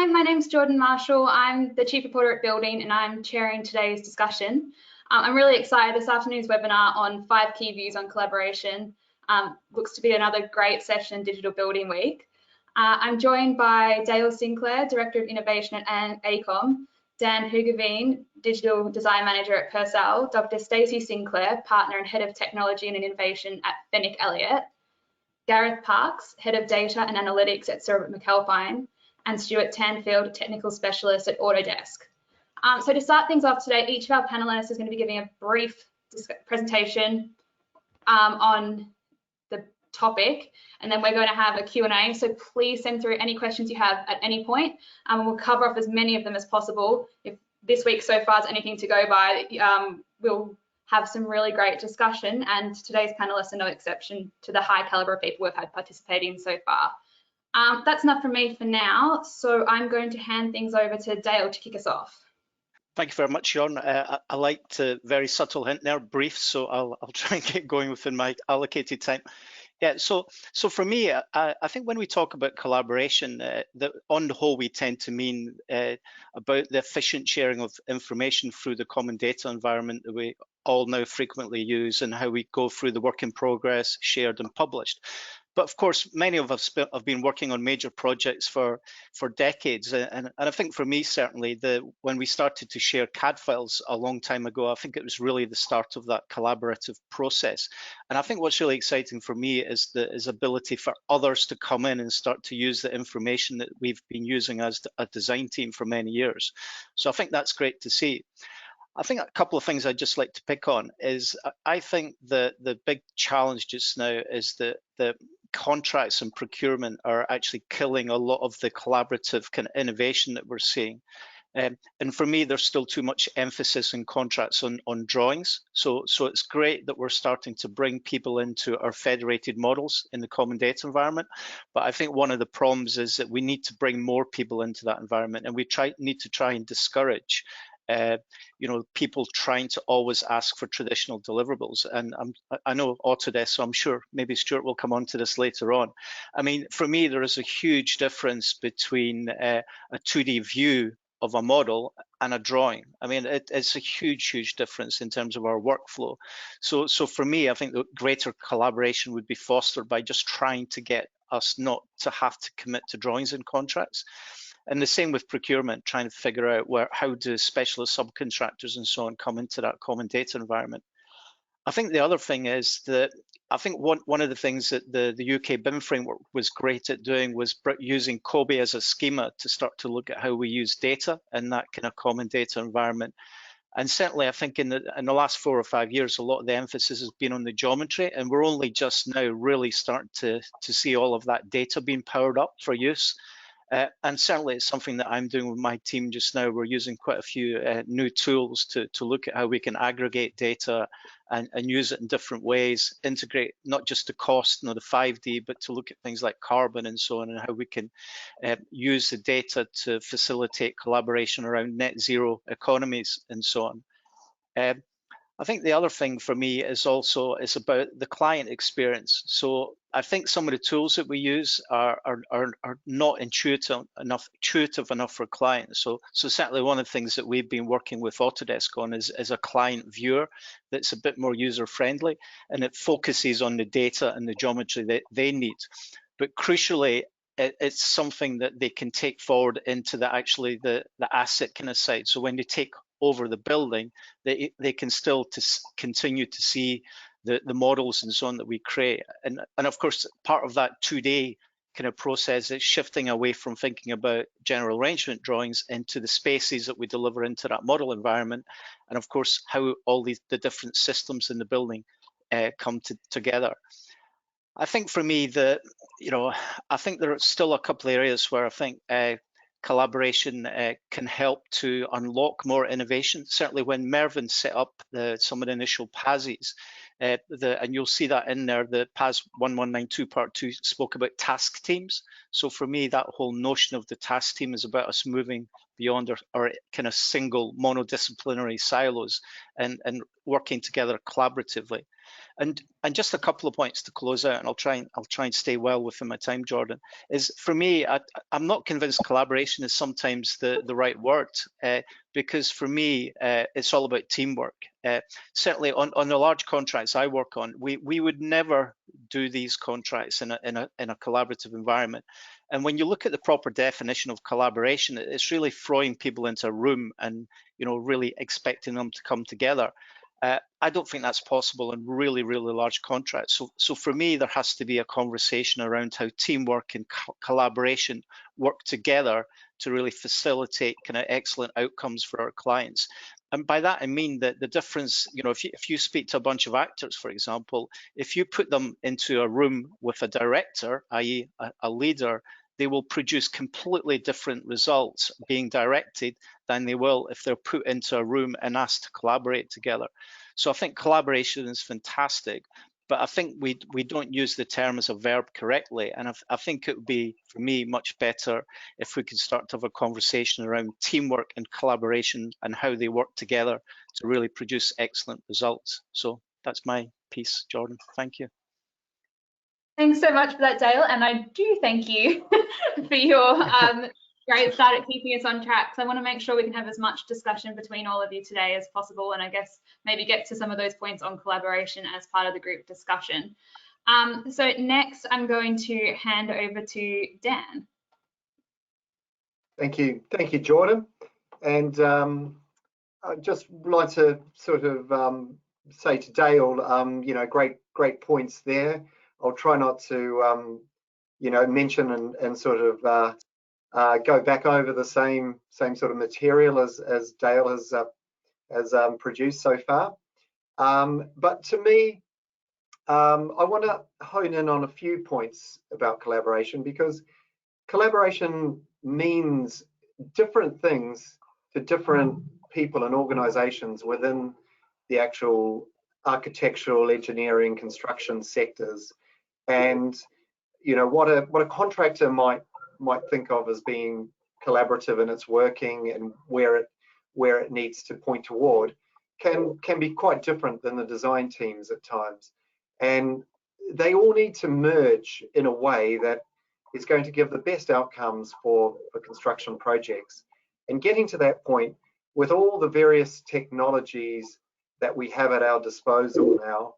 Hi, my name's Jordan Marshall. I'm the Chief Reporter at Building and I'm chairing today's discussion. I'm really excited. This afternoon's webinar on 5 key views on collaboration looks to be another great session in Digital Building Week. I'm joined by Dale Sinclair, Director of Innovation at AECOM, Dan Hugaveen, Digital Design Manager at Purcell, Dr. Stacey Sinclair, Partner and Head of Technology and Innovation at Fenwick Elliott, Gareth Parks, Head of Data and Analytics at Sir Robert McAlpine, and Stuart Tanfield, Technical Specialist at Autodesk. So to start things off today, each of our panelists is going to be giving a brief presentation on the topic, and then we're going to have a Q&A. So please send through any questions you have at any point, and we'll cover off as many of them as possible. If this week so far is anything to go by, we'll have some really great discussion, and today's panelists are no exception to the high caliber of people we've had participating so far. That's enough from me for now, so I'm going to hand things over to Dale to kick us off. Thank you very much, Jon. I liked a very subtle hint there, brief, so I'll try and get going within my allocated time. Yeah, so for me, I think when we talk about collaboration, on the whole, we tend to mean about the efficient sharing of information through the common data environment that we all now frequently use, and how we go through the work in progress, shared and published. But of course, many of us have been working on major projects for decades. And I think for me, certainly, when we started to share CAD files a long time ago, I think it was really the start of that collaborative process. And I think what's really exciting for me is the ability for others to come in and start to use the information that we've been using as a design team for many years. So I think that's great to see. I think a couple of things I'd just like to pick on is I think the big challenge just now is that the contracts and procurement are actually killing a lot of the collaborative kind of innovation that we're seeing. And for me, there's still too much emphasis in contracts on drawings. So it's great that we're starting to bring people into our federated models in the common data environment. But I think one of the problems is that we need to bring more people into that environment, and we need to try and discourage people trying to always ask for traditional deliverables. And I know Autodesk, so I'm sure maybe Stuart will come on to this later on. I mean, for me, there is a huge difference between a 2D view of a model and a drawing. I mean, it's a huge difference in terms of our workflow. So for me, I think the greater collaboration would be fostered by just trying to get us not to have to commit to drawings and contracts. And the same with procurement, trying to figure out how do specialist subcontractors and so on come into that common data environment. I think the other thing is that I think one of the things that the UK BIM framework was great at doing was using COBie as a schema to start to look at how we use data in that kind of common data environment. And certainly, I think in the last 4 or 5 years, a lot of the emphasis has been on the geometry, and we're only just now really starting to see all of that data being powered up for use. And certainly it's something that I'm doing with my team just now. We're using quite a few new tools to look at how we can aggregate data and use it in different ways, integrate not just the cost, the 5D, but to look at things like carbon and so on, and how we can use the data to facilitate collaboration around net zero economies and so on. I think the other thing for me is about the client experience. So I think some of the tools that we use are not intuitive enough for clients. So certainly one of the things that we've been working with Autodesk on is a client viewer that's a bit more user friendly, and it focuses on the data and the geometry that they need. But crucially, it's something that they can take forward into the asset kind of side. So when they take over the building, they can still continue to see the models and so on that we create. And of course, part of that 2D kind of process is shifting away from thinking about general arrangement drawings into the spaces that we deliver into that model environment. And of course, how all the different systems in the building come together. I think for me, I think there are still a couple of areas where I think collaboration can help to unlock more innovation. Certainly when Mervyn set up some of the initial PASs, and you'll see that in there, the PAS 1192 Part 2 spoke about task teams. So for me, that whole notion of the task team is about us moving beyond our kind of single monodisciplinary silos and working together collaboratively. And just a couple of points to close out, and I'll try and stay well within my time, Jordan. Is for me, I'm not convinced collaboration is sometimes the right word, because for me, it's all about teamwork. Certainly on the large contracts I work on, we would never do these contracts in a collaborative environment. And when you look at the proper definition of collaboration, it's really throwing people into a room and really expecting them to come together. I don't think that's possible in really, really large contracts. So for me, there has to be a conversation around how teamwork and collaboration work together to really facilitate kind of excellent outcomes for our clients. And by that, I mean that the difference, if you speak to a bunch of actors, for example, if you put them into a room with a director, i.e. a leader, they will produce completely different results being directed than they will if they're put into a room and asked to collaborate together. So I think collaboration is fantastic, but I think we don't use the term as a verb correctly. And I think it would be, for me, much better if we could start to have a conversation around teamwork and collaboration and how they work together to really produce excellent results. So that's my piece, Jordan. Thank you. Thanks so much for that, Dale, and I do thank you for your great start at keeping us on track. So I want to make sure we can have as much discussion between all of you today as possible, and I guess maybe get to some of those points on collaboration as part of the group discussion. So next, I'm going to hand over to Dan. Thank you, Jordan. And I'd just like to sort of say to Dale, great points there. I'll try not to, mention and sort of go back over the same sort of material as Dale has produced so far. But to me, I want to hone in on a few points about collaboration, because collaboration means different things to different people and organizations within the actual architectural, engineering, construction sectors. And what a contractor might think of as being collaborative in its working and where it needs to point toward can be quite different than the design teams at times. And they all need to merge in a way that is going to give the best outcomes for construction projects. And getting to that point with all the various technologies that we have at our disposal now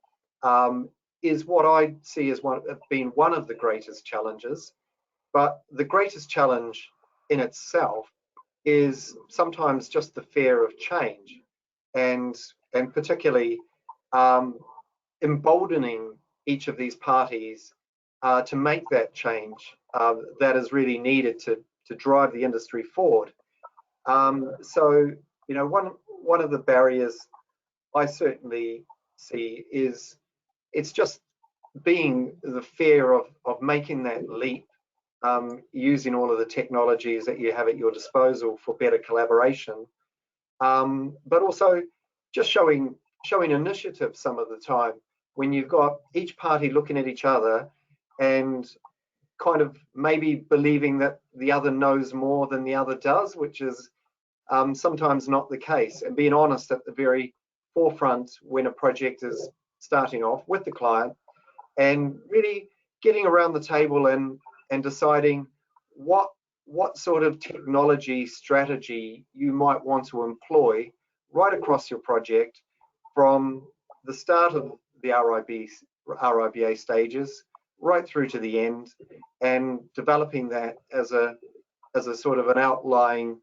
is what I see as being one of the greatest challenges. But the greatest challenge in itself is sometimes just the fear of change, and particularly emboldening each of these parties to make that change that is really needed to drive the industry forward. So one of the barriers I certainly see is it's just being the fear of making that leap, using all of the technologies that you have at your disposal for better collaboration, but also just showing initiative some of the time when you've got each party looking at each other and kind of maybe believing that the other knows more than the other does, which is sometimes not the case, and being honest at the very forefront when a project is starting off with the client, and really getting around the table and deciding what sort of technology strategy you might want to employ right across your project from the start of the RIBA stages right through to the end, and developing that as a sort of an outlying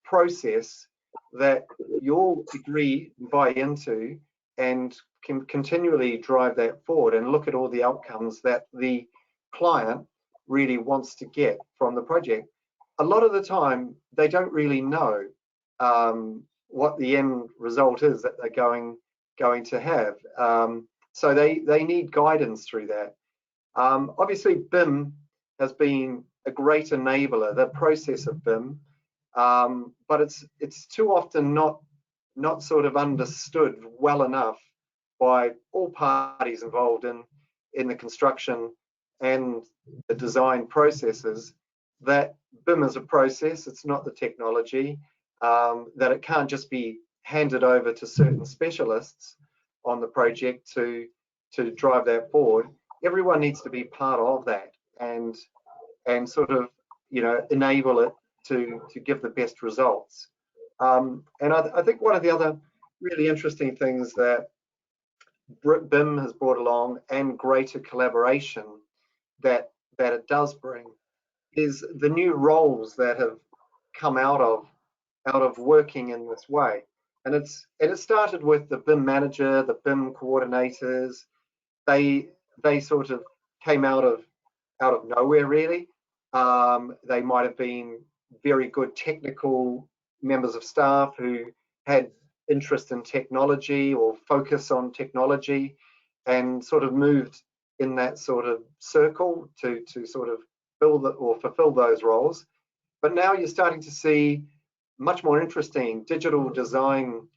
process that you all agree and buy into, and can continually drive that forward and look at all the outcomes that the client really wants to get from the project. A lot of the time, they don't really know what the end result is that they're going to have. So they need guidance through that. Obviously, BIM has been a great enabler, the process of BIM, but it's too often not sort of understood well enough by all parties involved in the construction and the design processes, that BIM is a process, it's not the technology, that it can't just be handed over to certain specialists, on the project to drive that forward. Everyone needs to be part of that and sort of, you know, enable it to give the best results. And I think one of the other really interesting things that BIM has brought along, and greater collaboration that it does bring, is the new roles that have come out of working in this way. And it started with the BIM manager, the BIM coordinators. They sort of came out of nowhere, really. They might have been very good technical members of staff who had interest in technology or focus on technology, and sort of moved in that sort of circle to sort of fill or fulfill those roles. But now you're starting to see much more interesting digital design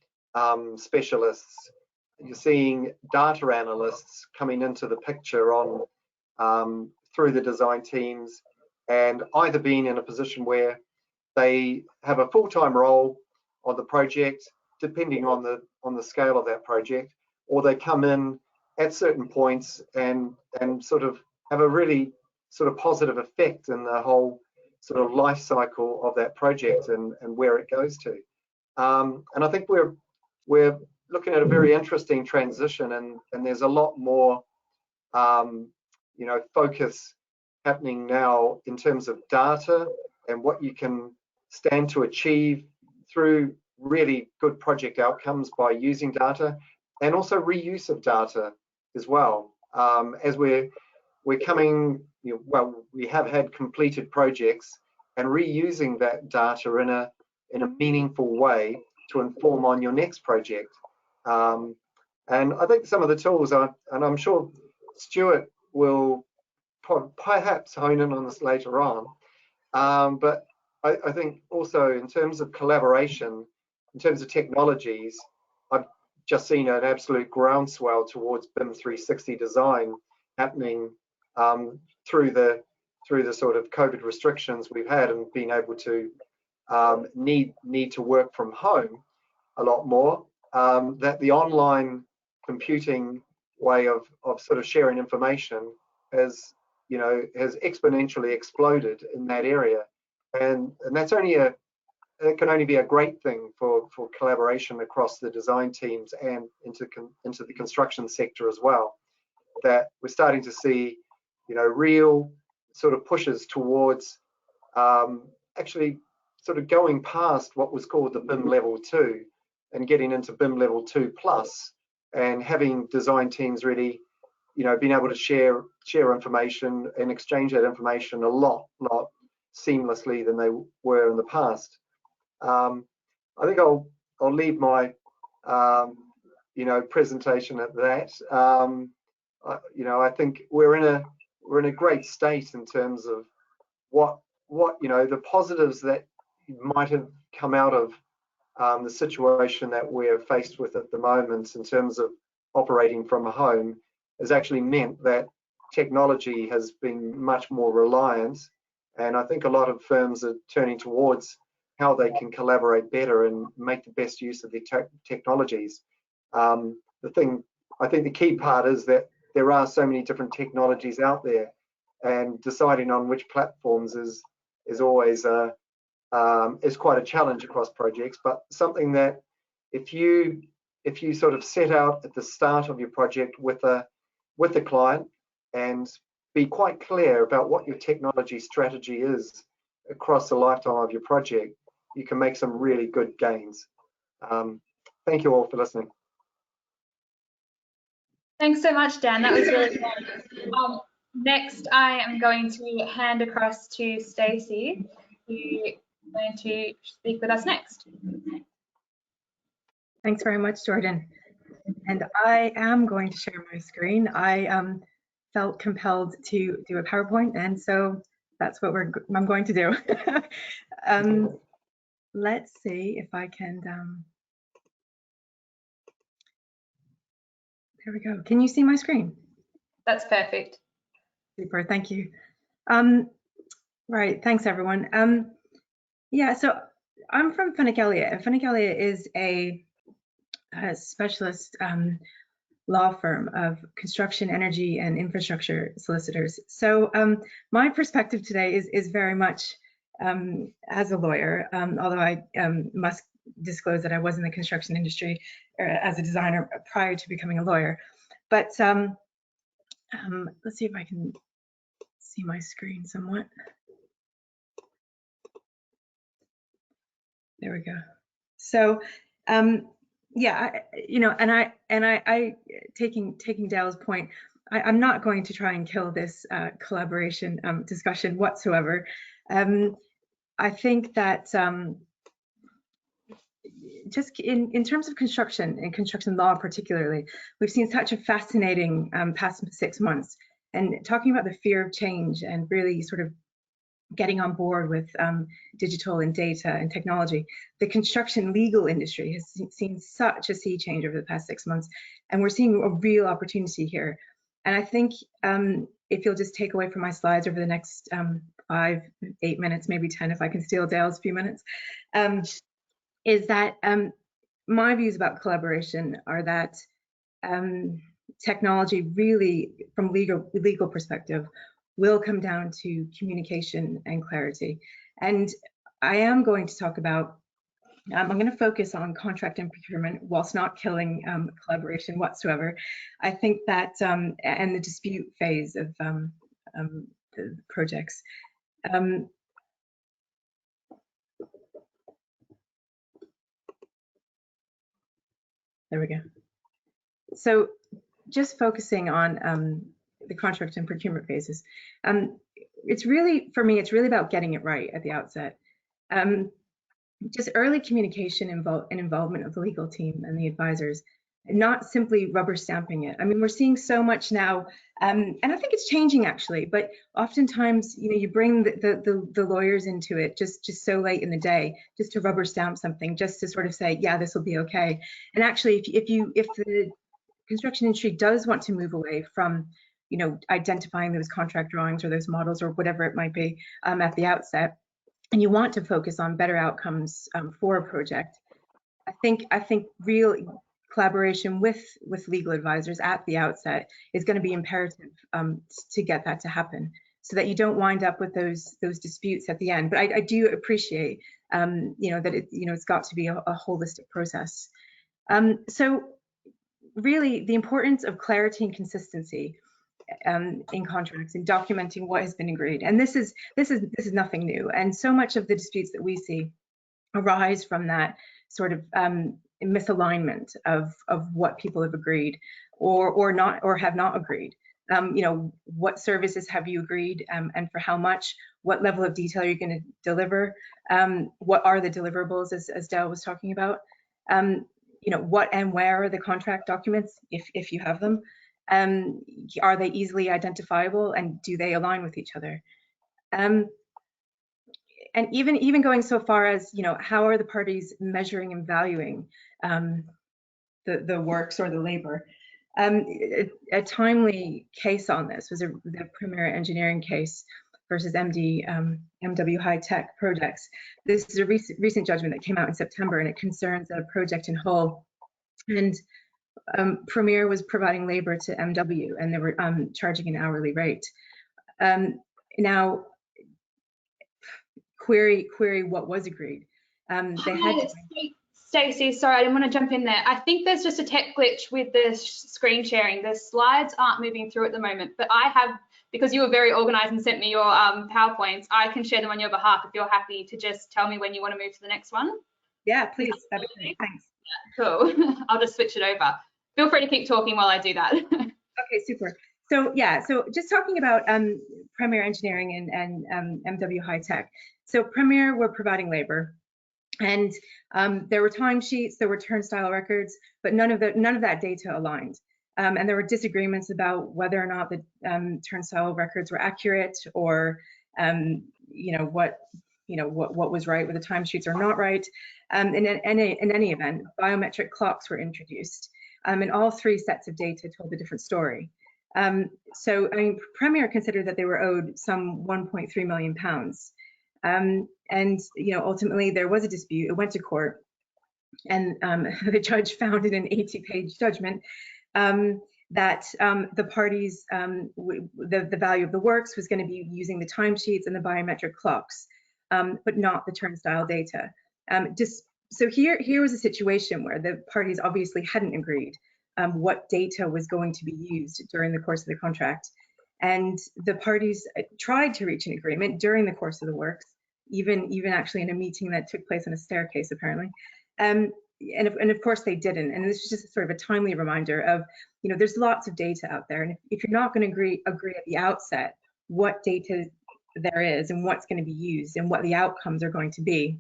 specialists. You're seeing data analysts coming into the picture on through the design teams, and either being in a position where they have a full-time role on the project, depending on the scale of that project, or they come in at certain points and sort of have a really sort of positive effect in the whole sort of life cycle of that project and where it goes to. And I think we're looking at a very interesting transition, and there's a lot more you know, focus happening now in terms of data and what you can stand to achieve through really good project outcomes by using data, and also reuse of data as well. As we're coming, you know, well, we have had completed projects, and reusing that data in a meaningful way to inform on your next project. And I think some of the tools are, and I'm sure Stuart will perhaps hone in on this later on, but I think also in terms of collaboration, in terms of technologies, I've just seen an absolute groundswell towards BIM 360 design happening through the sort of COVID restrictions we've had, and being able to need to work from home a lot more. That the online computing way of sort of sharing information has exponentially exploded in that area, and that's it can only be a great thing for collaboration across the design teams and into the construction sector as well. That we're starting to see, you know, real sort of pushes towards actually sort of going past what was called the BIM level 2 and getting into BIM level 2 plus, and having design teams really, you know, being able to share information and exchange that information a lot seamlessly than they were in the past. I think I'll leave my you know, presentation at that. You know, I think we're in a great state in terms of what you know, the positives that might have come out of the situation that we're faced with at the moment in terms of operating from a home, has actually meant that technology has been much more reliant, and I think a lot of firms are turning towards how they can collaborate better and make the best use of the technologies. I think the key part is that there are so many different technologies out there, and deciding on which platforms is always is quite a challenge across projects, but something that if you sort of set out at the start of your project with the client and be quite clear about what your technology strategy is across the lifetime of your project, you can make some really good gains. Thank you all for listening. Thanks so much, Dan. That was really good. Next, I am going to hand across to Stacey, who is going to speak with us next. Thanks very much, Jordan. And I am going to share my screen. I felt compelled to do a PowerPoint, and so that's what I'm going to do. Let's see if I can. There we go. Can you see my screen? That's perfect. Super, thank you. Right, thanks everyone. Yeah, so I'm from Finneg Elliott, and Finneg Elliott is a specialist law firm of construction, energy, and infrastructure solicitors. So my perspective today is very much as a lawyer, although I must disclose that I was in the construction industry as a designer prior to becoming a lawyer. But let's see if I can see my screen somewhat. There we go. So yeah, you know, and I taking Dale's point, I'm not going to try and kill this collaboration discussion whatsoever. I think that just in terms of construction and construction law particularly, we've seen such a fascinating past 6 months, and talking about the fear of change and really sort of getting on board with digital and data and technology. The construction legal industry has seen such a sea change over the past 6 months, and we're seeing a real opportunity here. And I think if you'll just take away from my slides over the next 5, 8 minutes, maybe 10 if I can steal Dale's few minutes, is that my views about collaboration are that technology really, from legal perspective, will come down to communication and clarity. And I am going to talk about, I'm going to focus on contract and procurement whilst not killing collaboration whatsoever. I think that, and the dispute phase of the projects. There we go. So just focusing on the contract and procurement phases. It's really, for me, it's really about getting it right at the outset. Just early communication and involvement of the legal team and the advisors, not simply rubber stamping it. I mean, we're seeing so much now, and I think it's changing actually, but oftentimes, you know, you bring the lawyers into it just so late in the day, just to rubber stamp something, just to sort of say, yeah, this will be okay. And actually, if the construction industry does want to move away from, you know, identifying those contract drawings or those models or whatever it might be at the outset, and you want to focus on better outcomes for a project, I think real collaboration with legal advisors at the outset is going to be imperative to get that to happen, so that you don't wind up with those disputes at the end. But I do appreciate, you know, that it's got to be a holistic process. So really, the importance of clarity and consistency in contracts and documenting what has been agreed. And this is nothing new. And so much of the disputes that we see arise from that sort of misalignment of what people have agreed or have not agreed. You know, what services have you agreed and for how much? What level of detail are you going to deliver? What are the deliverables, as Dale was talking about? You know, what and where are the contract documents, if you have them? Are they easily identifiable, and do they align with each other? And even going so far as, you know, how are the parties measuring and valuing the works or the labor? A timely case on this was the Premier Engineering case versus MW High Tech Projects. This is a recent judgment that came out in September, and it concerns a project in Hull. And Premier was providing labor to MW, and they were charging an hourly rate. Now, query what was agreed. They had Stacey, sorry, I didn't want to jump in there. I think there's just a tech glitch with the screen sharing. The slides aren't moving through at the moment, but I have, because you were very organized and sent me your PowerPoints, I can share them on your behalf if you're happy to just tell me when you want to move to the next one. Yeah, please, that'd be great, thanks. Cool, I'll just switch it over. Feel free to keep talking while I do that. Okay, super. So yeah, so just talking about Premier Engineering and MW High Tech. So Premier were providing labor, and there were timesheets, there were turnstile records, but none of that data aligned. And there were disagreements about whether or not the turnstile records were accurate, or you know, what was right with the timesheets or not right. In any event, biometric clocks were introduced, and all 3 sets of data told a different story. So I mean, Premier considered that they were owed some £1.3 million. And you know, ultimately there was a dispute. It went to court, and the judge found in an 80-page judgment that the parties, the value of the works was going to be using the timesheets and the biometric clocks, but not the turnstile data. So here was a situation where the parties obviously hadn't agreed what data was going to be used during the course of the contract. And the parties tried to reach an agreement during the course of the works, even actually in a meeting that took place on a staircase, apparently. And of course they didn't. And this is just sort of a timely reminder of, you know, there's lots of data out there. And if you're not going to agree at the outset what data there is and what's going to be used and what the outcomes are going to be,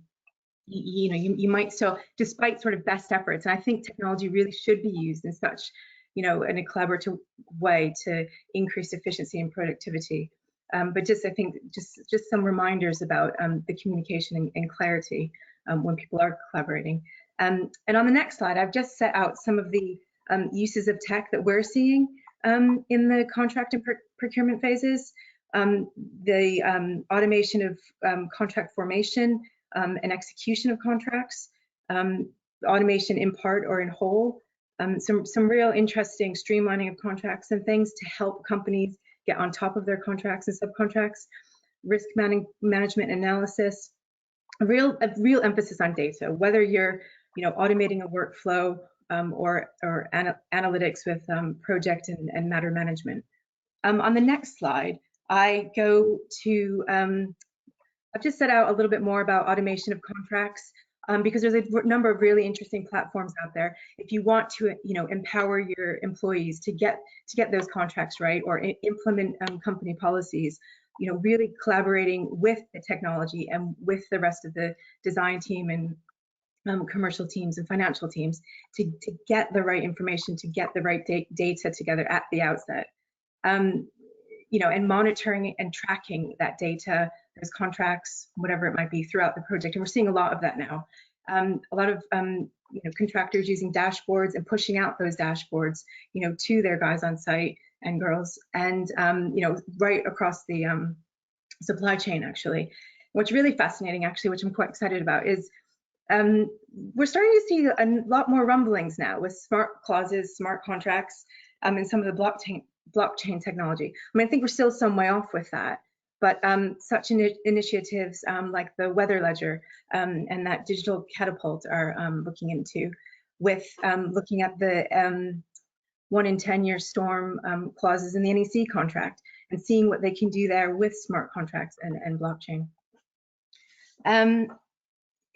you might still, despite sort of best efforts, and I think technology really should be used in such, you know, in a collaborative way to increase efficiency and productivity. But just, I think, just some reminders about the communication and clarity when people are collaborating. And on the next slide, I've just set out some of the uses of tech that we're seeing in the contract and procurement phases. The automation of contract formation and execution of contracts, automation in part or in whole, some real interesting streamlining of contracts and things to help companies get on top of their contracts and subcontracts, risk management analysis, a real emphasis on data, whether you're, you know, automating a workflow or analytics with project and matter management. On the next slide, I go to, I've just set out a little bit more about automation of contracts because there's a number of really interesting platforms out there. If you want to, you know, empower your employees to get those contracts right or implement company policies, you know, really collaborating with the technology and with the rest of the design team and commercial teams and financial teams to get the right information, to get the right data together at the outset. You know, and monitoring and tracking that data, those contracts, whatever it might be, throughout the project. And we're seeing a lot of that now. A lot of you know, contractors using dashboards and pushing out those dashboards, you know, to their guys on site and girls, and you know, right across the supply chain. Actually, what's really fascinating, actually, which I'm quite excited about, is we're starting to see a lot more rumblings now with smart clauses, smart contracts, and some of the blockchain technology. I mean, I think we're still some way off with that, but such initiatives like the Weather Ledger and that Digital Catapult are looking into, with looking at the 1 in 10-year storm clauses in the NEC contract and seeing what they can do there with smart contracts and blockchain.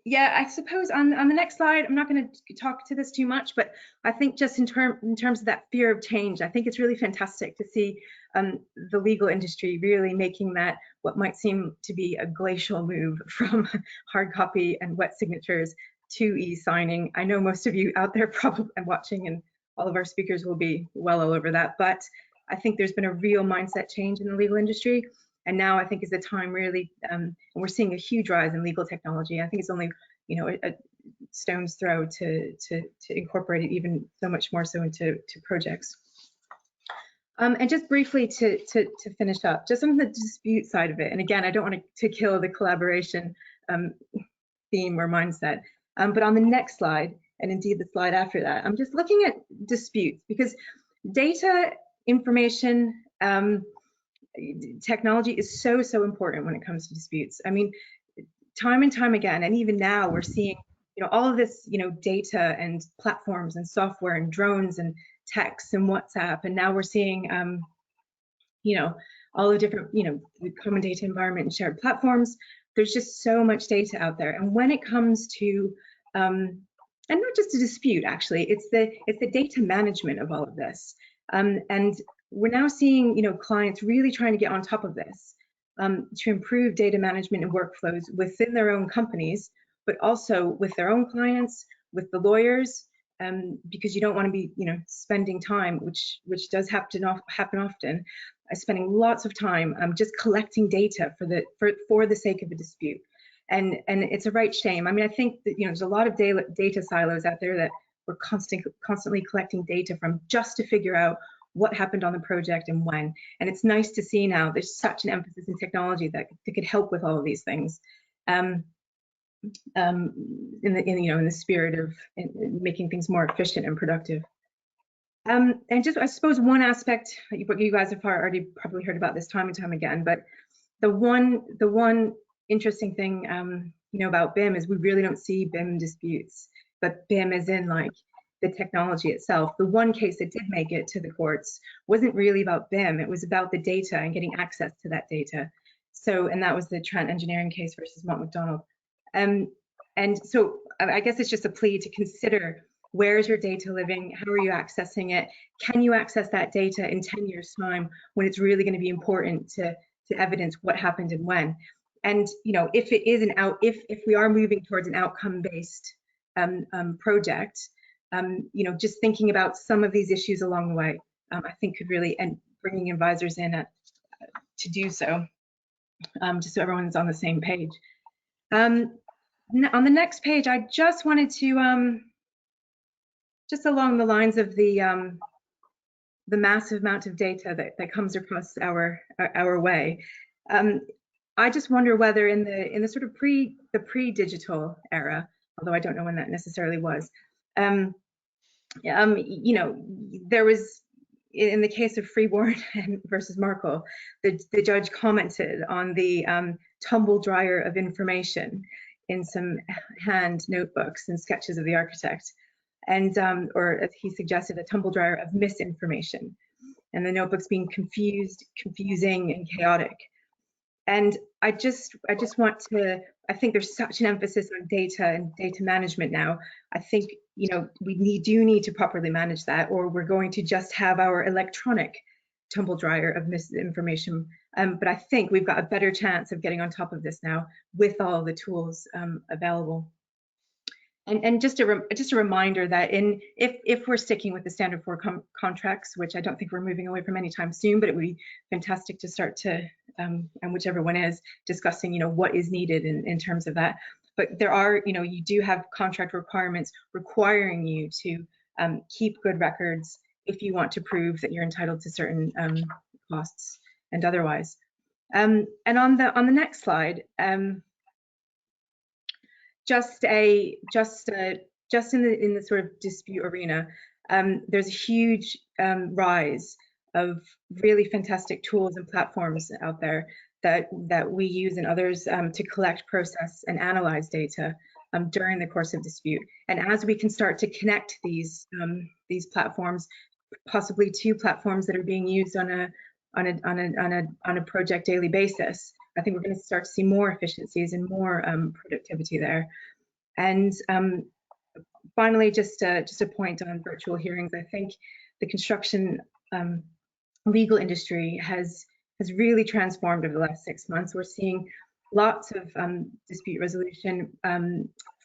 Yeah, I suppose on the next slide, I'm not going to talk to this too much, but I think just in terms of that fear of change, I think it's really fantastic to see the legal industry really making that what might seem to be a glacial move from hard copy and wet signatures to e-signing. I know most of you out there probably watching, and all of our speakers will be well all over that, but I think there's been a real mindset change in the legal industry. And now I think is the time really, and we're seeing a huge rise in legal technology. I think it's only, you know, a stone's throw to incorporate it even so much more so into projects. And just briefly to finish up, just on the dispute side of it. And again, I don't want to kill the collaboration theme or mindset, but on the next slide, and indeed the slide after that, I'm just looking at disputes, because data, information, technology is so important when it comes to disputes. I mean, time and time again, and even now, we're seeing, you know, all of this, you know, data and platforms and software and drones and texts and WhatsApp, and now we're seeing, you know, all the different, you know, the common data environment and shared platforms. There's just so much data out there, and when it comes to, and not just a dispute, actually, it's the data management of all of this, and we're now seeing, you know, clients really trying to get on top of this to improve data management and workflows within their own companies, but also with their own clients, with the lawyers, because you don't want to be, you know, spending time, which does happen often, spending lots of time just collecting data for the sake of a dispute, and it's a right shame. I mean, I think that, you know, there's a lot of data silos out there that we're constantly collecting data from just to figure out what happened on the project and when. And it's nice to see now there's such an emphasis in technology that could help with all of these things, in the spirit of making things more efficient and productive. And just, I suppose, one aspect you guys have already probably heard about this time and time again, but the one interesting thing, about BIM is we really don't see BIM disputes, but BIM is in like the technology itself. The one case that did make it to the courts wasn't really about BIM, it was about the data and getting access to that data. So, and that was the Trent Engineering case versus Mott MacDonald. And so I guess it's just a plea to consider, where is your data living? How are you accessing it? Can you access that data in 10 years' time when it's really going to be important to evidence what happened and when? And if it is if we are moving towards an outcome-based project, just thinking about some of these issues along the way, I think could really, and bringing advisors in to do so, just so everyone's on the same page. On the next page, I just wanted to, just along the lines of the massive amount of data that comes across our way, I just wonder whether in the sort of pre-digital era, although I don't know when that necessarily was, there was, in the case of Freeborn versus Markle, the judge commented on the tumble dryer of information in some hand notebooks and sketches of the architect, and or as he suggested, a tumble dryer of misinformation, and the notebooks being confusing and chaotic. And I just want to, I think there's such an emphasis on data and data management now. I think we do need to properly manage that, or we're going to just have our electronic tumble dryer of misinformation. But I think we've got a better chance of getting on top of this now with all the tools available. And just a reminder that if we're sticking with the standard 4 contracts, which I don't think we're moving away from anytime soon, but it would be fantastic to start to, and whichever one is, discussing what is needed in terms of that. But there are, you do have contract requirements requiring you to keep good records if you want to prove that you're entitled to certain costs and otherwise. And on the next slide, just in the sort of dispute arena, there's a huge rise of really fantastic tools and platforms out there that we use and others to collect, process, and analyze data during the course of dispute. And as we can start to connect these platforms, possibly to platforms that are being used on a project daily basis, I think we're going to start to see more efficiencies and more productivity there. And finally, just a point on virtual hearings. I think the construction legal industry has really transformed over the last 6 months. We're seeing lots of dispute resolution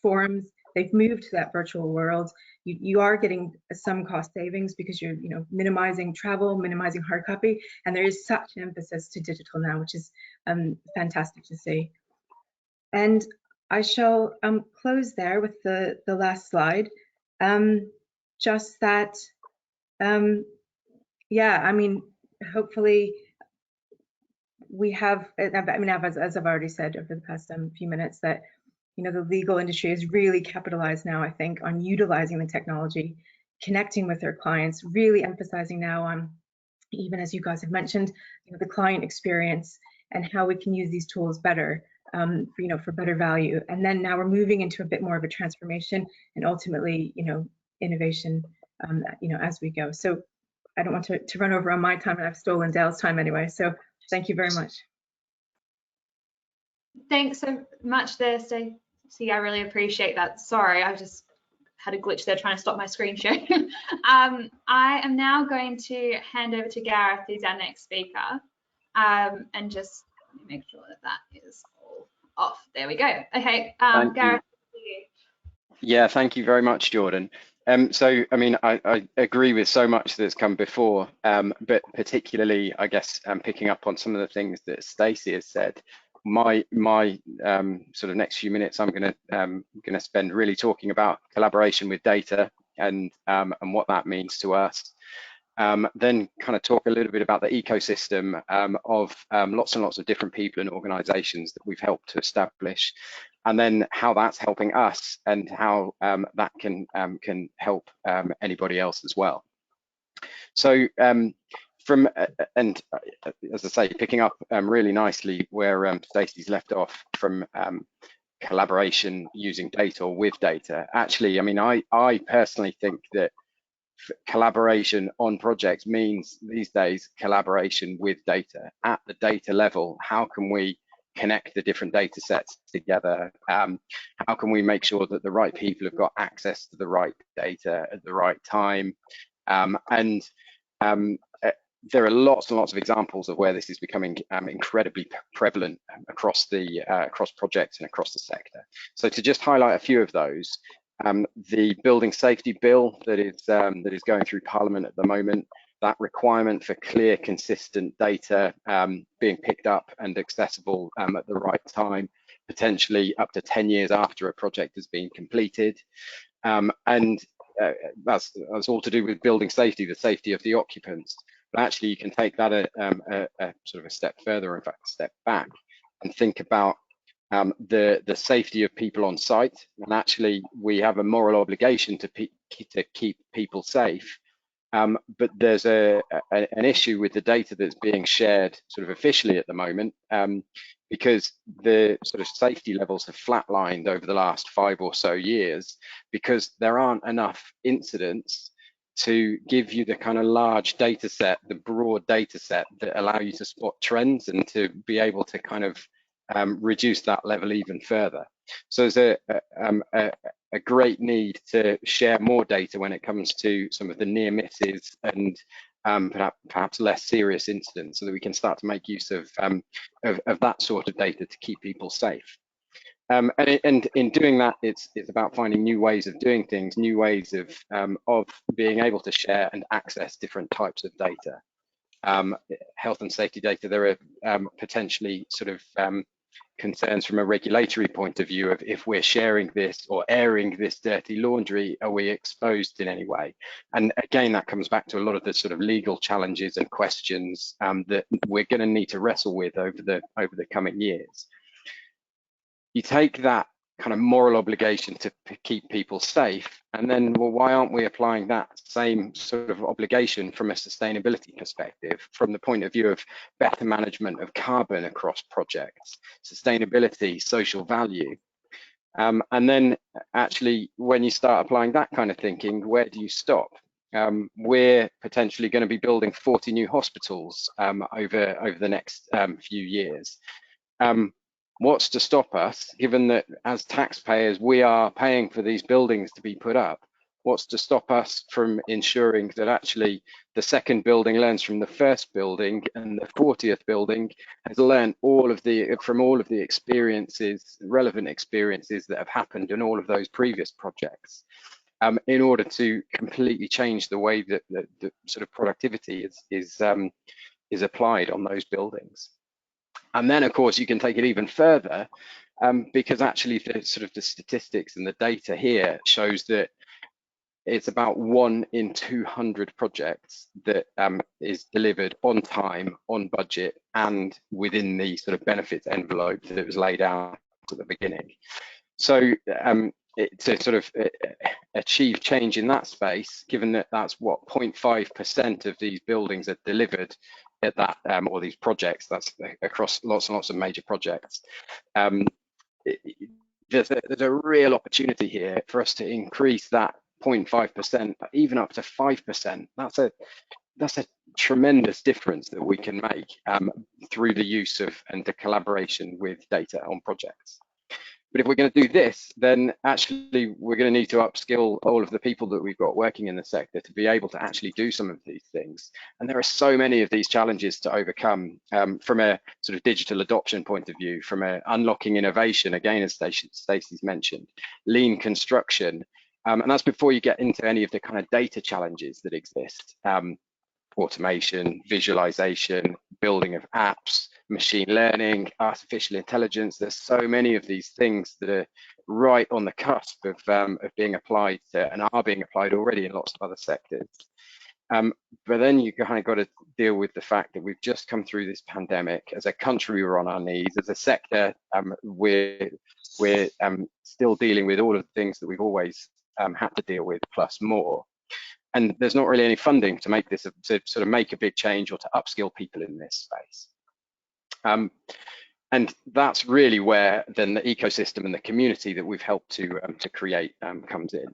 forums. They've moved to that virtual world. You are getting some cost savings because you're minimizing travel, minimizing hard copy, and there is such an emphasis to digital now, which is fantastic to see. And I shall close there with the last slide. Just that, yeah, I mean, hopefully we have, I mean, as I've already said over the past few minutes, that the legal industry is really capitalized now, I think, on utilizing the technology, connecting with their clients, really emphasizing now on, even as you guys have mentioned, the client experience and how we can use these tools better, for better value. And then now we're moving into a bit more of a transformation and ultimately, innovation, as we go. So I don't want to run over on my time, and I've stolen Dale's time anyway. So thank you very much. Thanks so much there, Stacey. I really appreciate that. Sorry, I just had a glitch there trying to stop my screen sharing. I am now going to hand over to Gareth, who's our next speaker, and just make sure that is all off. There we go. Okay, Gareth. Yeah, thank you very much, Jordan. So, I mean, I agree with so much that's come before, but particularly, I guess, picking up on some of the things that Stacey has said. My sort of next few minutes, I'm gonna spend really talking about collaboration with data and what that means to us. Then kind of talk a little bit about the ecosystem of lots and lots of different people and organizations that we've helped to establish, and then how that's helping us and how that can help anybody else as well. So as I say, picking up really nicely where Stacey's left off from collaboration using data or with data. Actually, I mean, I personally think that collaboration on projects means these days collaboration with data at the data level. How can we connect the different data sets together? How can we make sure that the right people have got access to the right data at the right time? There are lots and lots of examples of where this is becoming incredibly prevalent across projects and across the sector. So to just highlight a few of those, the building safety bill that is going through Parliament at the moment, that requirement for clear, consistent data being picked up and accessible at the right time, potentially up to 10 years after a project has been completed. That's all to do with building safety, the safety of the occupants. But actually, you can take that a sort of a step further, in fact, a step back, and think about the safety of people on site. And actually, we have a moral obligation to keep people safe. But there's an issue with the data that's being shared sort of officially at the moment, because the sort of safety levels have flatlined over the last 5 or so years, because there aren't enough incidents to give you the kind of large data set, the broad data set that allow you to spot trends and to be able to kind of reduce that level even further. So there's a great need to share more data when it comes to some of the near misses and perhaps less serious incidents, so that we can start to make use of that sort of data to keep people safe. And in doing that, it's about finding new ways of doing things, new ways of being able to share and access different types of data. Health and safety data, there are potentially sort of concerns from a regulatory point of view of, if we're sharing this or airing this dirty laundry, are we exposed in any way? And again, that comes back to a lot of the sort of legal challenges and questions that we're going to need to wrestle with over the coming years. You take that kind of moral obligation to keep people safe, and then, well, why aren't we applying that same sort of obligation from a sustainability perspective, from the point of view of better management of carbon across projects, sustainability, social value? And then actually, when you start applying that kind of thinking, where do you stop? We're potentially going to be building 40 new hospitals over the next few years. What's to stop us, given that as taxpayers we are paying for these buildings to be put up? What's to stop us from ensuring that actually the second building learns from the first building, and the 40th building has learned from all of the experiences, relevant experiences that have happened in all of those previous projects, in order to completely change the way that the sort of productivity is applied on those buildings? And then, of course, you can take it even further, because actually the statistics and the data here shows that it's about 1 in 200 projects that is delivered on time, on budget, and within the sort of benefits envelope that was laid out at the beginning. So to sort of achieve change in that space, given that that's what 0.5% of these buildings are delivered at that, or these projects, that's across lots and lots of major projects. There's a real opportunity here for us to increase that 0.5%, even up to 5%. That's a tremendous difference that we can make through the use of and the collaboration with data on projects. But if we're going to do this, then actually we're going to need to upskill all of the people that we've got working in the sector to be able to actually do some of these things. And there are so many of these challenges to overcome, from a sort of digital adoption point of view, from a unlocking innovation, again, as Stacey's mentioned, lean construction. And that's before you get into any of the kind of data challenges that exist. Automation, visualization, building of apps, machine learning, artificial intelligence. There's so many of these things that are right on the cusp of being applied to, and are being applied already in lots of other sectors. But then you kind of got to deal with the fact that we've just come through this pandemic. As a country, we're on our knees. As a sector, we're still dealing with all of the things that we've always had to deal with, plus more. and there's not really any funding to make this to sort of make a big change or to upskill people in this space. And that's really where then the ecosystem and the community that we've helped to create comes in.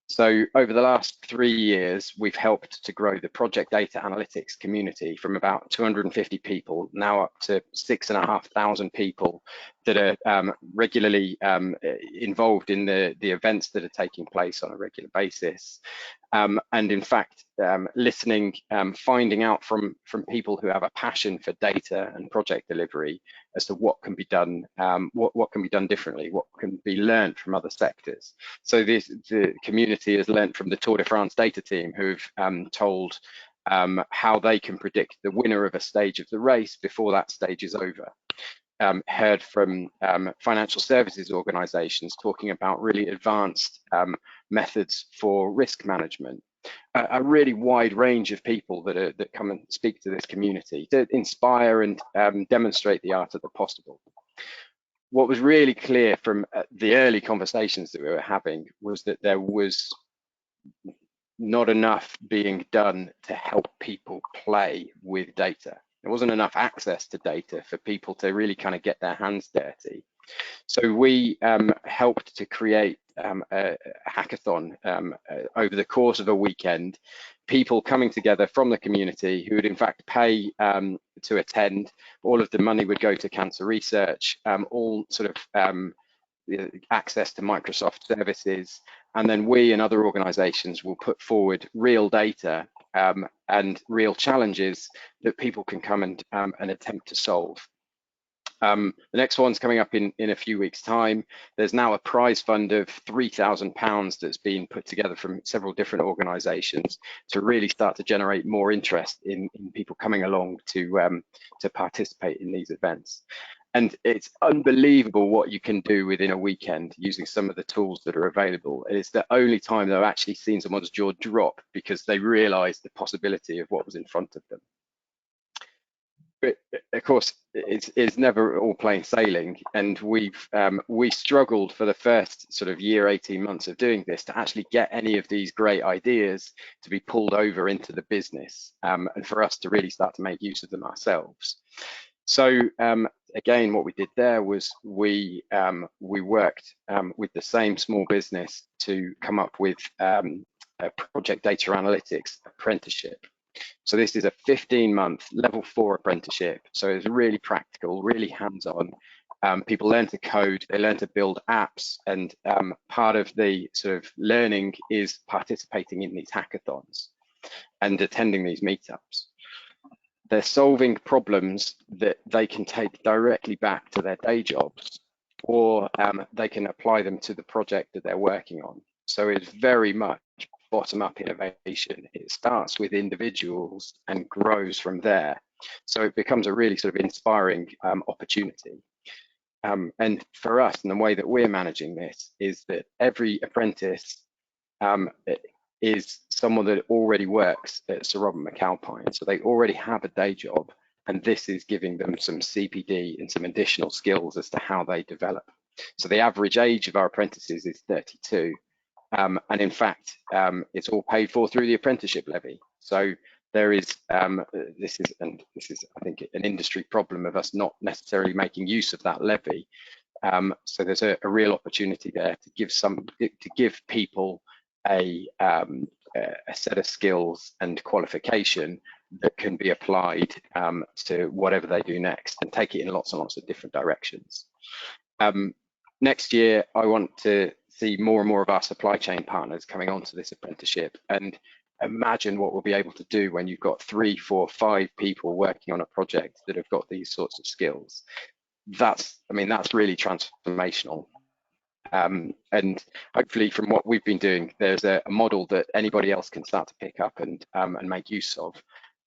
So over the last 3 years, we've helped to grow the project data analytics community from about 250 people now up to 6,500 people that are regularly involved in the events that are taking place on a regular basis. And in fact, listening, finding out from people who have a passion for data and project delivery as to what can be done, what can be done differently, what can be learned from other sectors. So the community has learned from the Tour de France data team, who've told how they can predict the winner of a stage of the race before that stage is over. Heard from financial services organizations talking about really advanced methods for risk management. A really wide range of people that come and speak to this community to inspire and demonstrate the art of the possible. What was really clear from the early conversations that we were having was that there was not enough being done to help people play with data. There wasn't enough access to data for people to really kind of get their hands dirty. So we helped to create a hackathon over the course of a weekend, people coming together from the community who would in fact pay to attend. All of the money would go to cancer research, all sort of access to Microsoft services, and then we and other organizations will put forward real data and real challenges that people can come and attempt to solve. The next one's coming up in a few weeks' time. There's now a prize fund of £3,000 that's been put together from several different organisations to really start to generate more interest in people coming along to participate in these events. And it's unbelievable what you can do within a weekend using some of the tools that are available. It's the only time that I've actually seen someone's jaw drop because they realised the possibility of what was in front of them. But of course, it's never all plain sailing, and we struggled for the first sort of year, 18 months of doing this to actually get any of these great ideas to be pulled over into the business, and for us to really start to make use of them ourselves. So again, what we did there was we worked with the same small business to come up with a project data analytics apprenticeship. So this is a 15-month level 4 apprenticeship. So it's really practical, really hands-on. People learn to code, they learn to build apps, and part of the sort of learning is participating in these hackathons and attending these meetups. They're solving problems that they can take directly back to their day jobs, or they can apply them to the project that they're working on. So it's very much bottom-up innovation. It starts with individuals and grows from there. So it becomes a really sort of inspiring opportunity. And for us, and the way that we're managing this is that every apprentice is someone that already works at Sir Robert McAlpine. So they already have a day job, and this is giving them some CPD and some additional skills as to how they develop. So the average age of our apprentices is 32. And in fact, it's all paid for through the apprenticeship levy. So there is, this is, I think, an industry problem of us not necessarily making use of that levy. So there's a real opportunity there to give people a set of skills and qualification that can be applied to whatever they do next, and take it in lots and lots of different directions. Next year, I want to see more and more of our supply chain partners coming onto this apprenticeship, and imagine what we'll be able to do when you've got 3, 4, 5 people working on a project that have got these sorts of skills. That's really transformational. And hopefully from what we've been doing, there's a model that anybody else can start to pick up and make use of.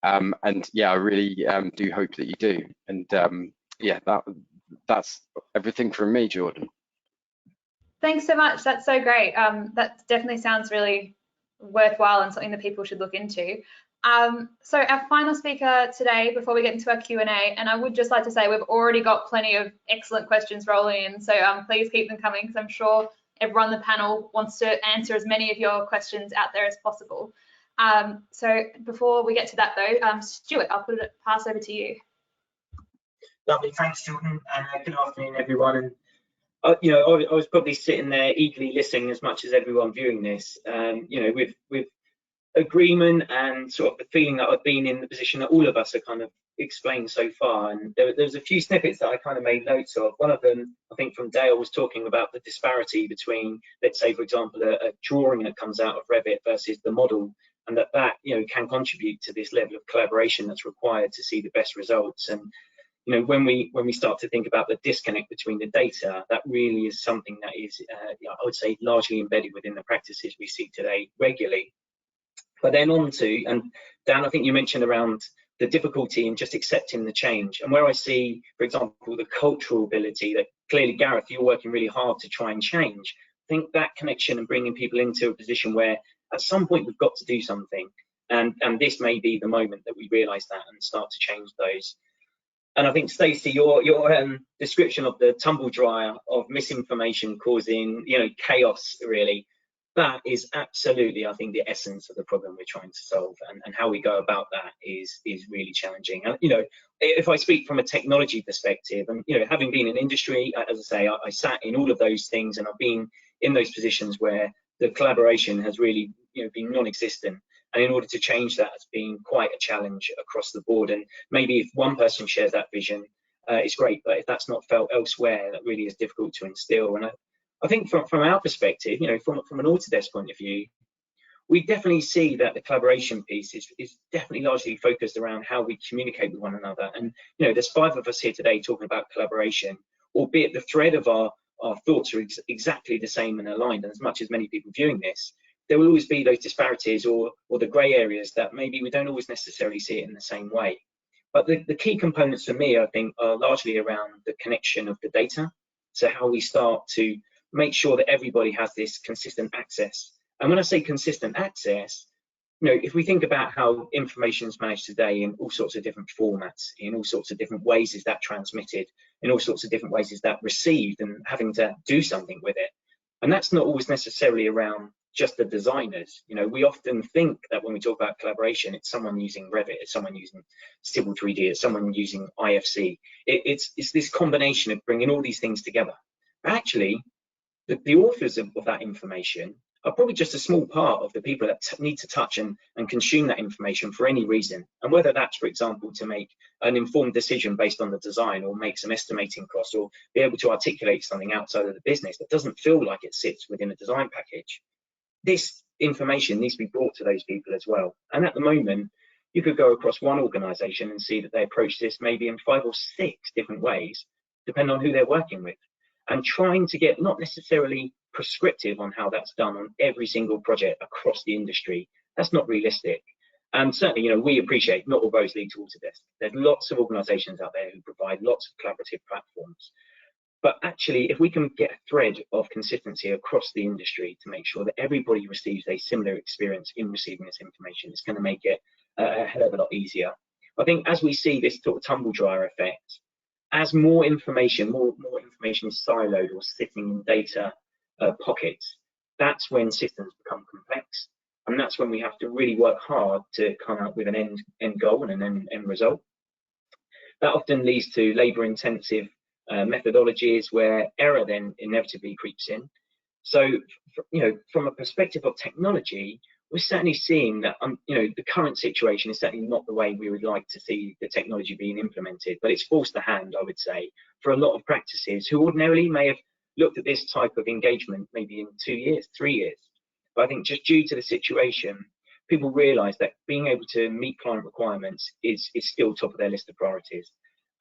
And yeah, I really do hope that you do. And yeah, that's everything from me, Jordan. Thanks so much. That's so great. That definitely sounds really worthwhile and something that people should look into. So our final speaker today, before we get into our Q&A, and I would just like to say we've already got plenty of excellent questions rolling in, so please keep them coming, because I'm sure everyone on the panel wants to answer as many of your questions out there as possible. So before we get to that though, Stuart, I'll pass over to you. Lovely, thanks, Jordan, and good afternoon, everyone. And I was probably sitting there eagerly listening as much as everyone viewing this. With agreement and sort of the feeling that I've been in the position that all of us are kind of explained so far. And there's a few snippets that I kind of made notes of. One of them, I think, from Dale, was talking about the disparity between, let's say, for example, a drawing that comes out of Revit versus the model, and that can contribute to this level of collaboration that's required to see the best results. And when we start to think about the disconnect between the data, that really is something that is, I would say, largely embedded within the practices we see today regularly. But then on to, and Dan, I think you mentioned around the difficulty in just accepting the change, and where I see, for example, the cultural ability that clearly, Gareth, you're working really hard to try and change. I think that connection and bringing people into a position where at some point we've got to do something, and this may be the moment that we realise that and start to change those. And I think, Stacey, your description of the tumble dryer of misinformation causing chaos, really, that is absolutely, I think, the essence of the problem we're trying to solve, and how we go about that is really challenging. And if I speak from a technology perspective, and having been in industry, as I say, I sat in all of those things, and I've been in those positions where the collaboration has really been non-existent. And in order to change that, has been quite a challenge across the board. And maybe if one person shares that vision, it's great, but if that's not felt elsewhere, that really is difficult to instill. And I think from our perspective, from an Autodesk point of view, we definitely see that the collaboration piece is definitely largely focused around how we communicate with one another. And there's 5 of us here today talking about collaboration, albeit the thread of our thoughts are exactly the same and aligned. And as much as many people viewing this, there will always be those disparities or the grey areas that maybe we don't always necessarily see it in the same way. But the key components for me, I think, are largely around the connection of the data. So how we start to make sure that everybody has this consistent access. And when I say consistent access, if we think about how information is managed today in all sorts of different formats, in all sorts of different ways is that transmitted, in all sorts of different ways is that received, and having to do something with it. And that's not always necessarily around just the designers. We often think that when we talk about collaboration, it's someone using Revit, it's someone using Civil 3D, it's someone using IFC. It's this combination of bringing all these things together. But actually, the authors of that information are probably just a small part of the people that need to touch and consume that information for any reason. And whether that's, for example, to make an informed decision based on the design, or make some estimating costs, or be able to articulate something outside of the business that doesn't feel like it sits within a design package, this information needs to be brought to those people as well. And at the moment, you could go across one organization and see that they approach this maybe in 5 or 6 different ways, depending on who they're working with. And trying to get not necessarily prescriptive on how that's done on every single project across the industry, that's not realistic. And certainly, we appreciate not all roads lead to Autodesk. There's lots of organizations out there who provide lots of collaborative platforms. But actually, if we can get a thread of consistency across the industry to make sure that everybody receives a similar experience in receiving this information, it's going to make it a hell of a lot easier. I think as we see this sort of tumble dryer effect, as more information is siloed or sitting in data pockets, that's when systems become complex, and that's when we have to really work hard to come out with an end goal and an end result. That often leads to labour-intensive methodologies where error then inevitably creeps in. So, from a perspective of technology, we're certainly seeing that the current situation is certainly not the way we would like to see the technology being implemented, but it's forced the hand, I would say, for a lot of practices who ordinarily may have looked at this type of engagement maybe in 2 years, 3 years. But I think just due to the situation, people realise that being able to meet client requirements is still top of their list of priorities.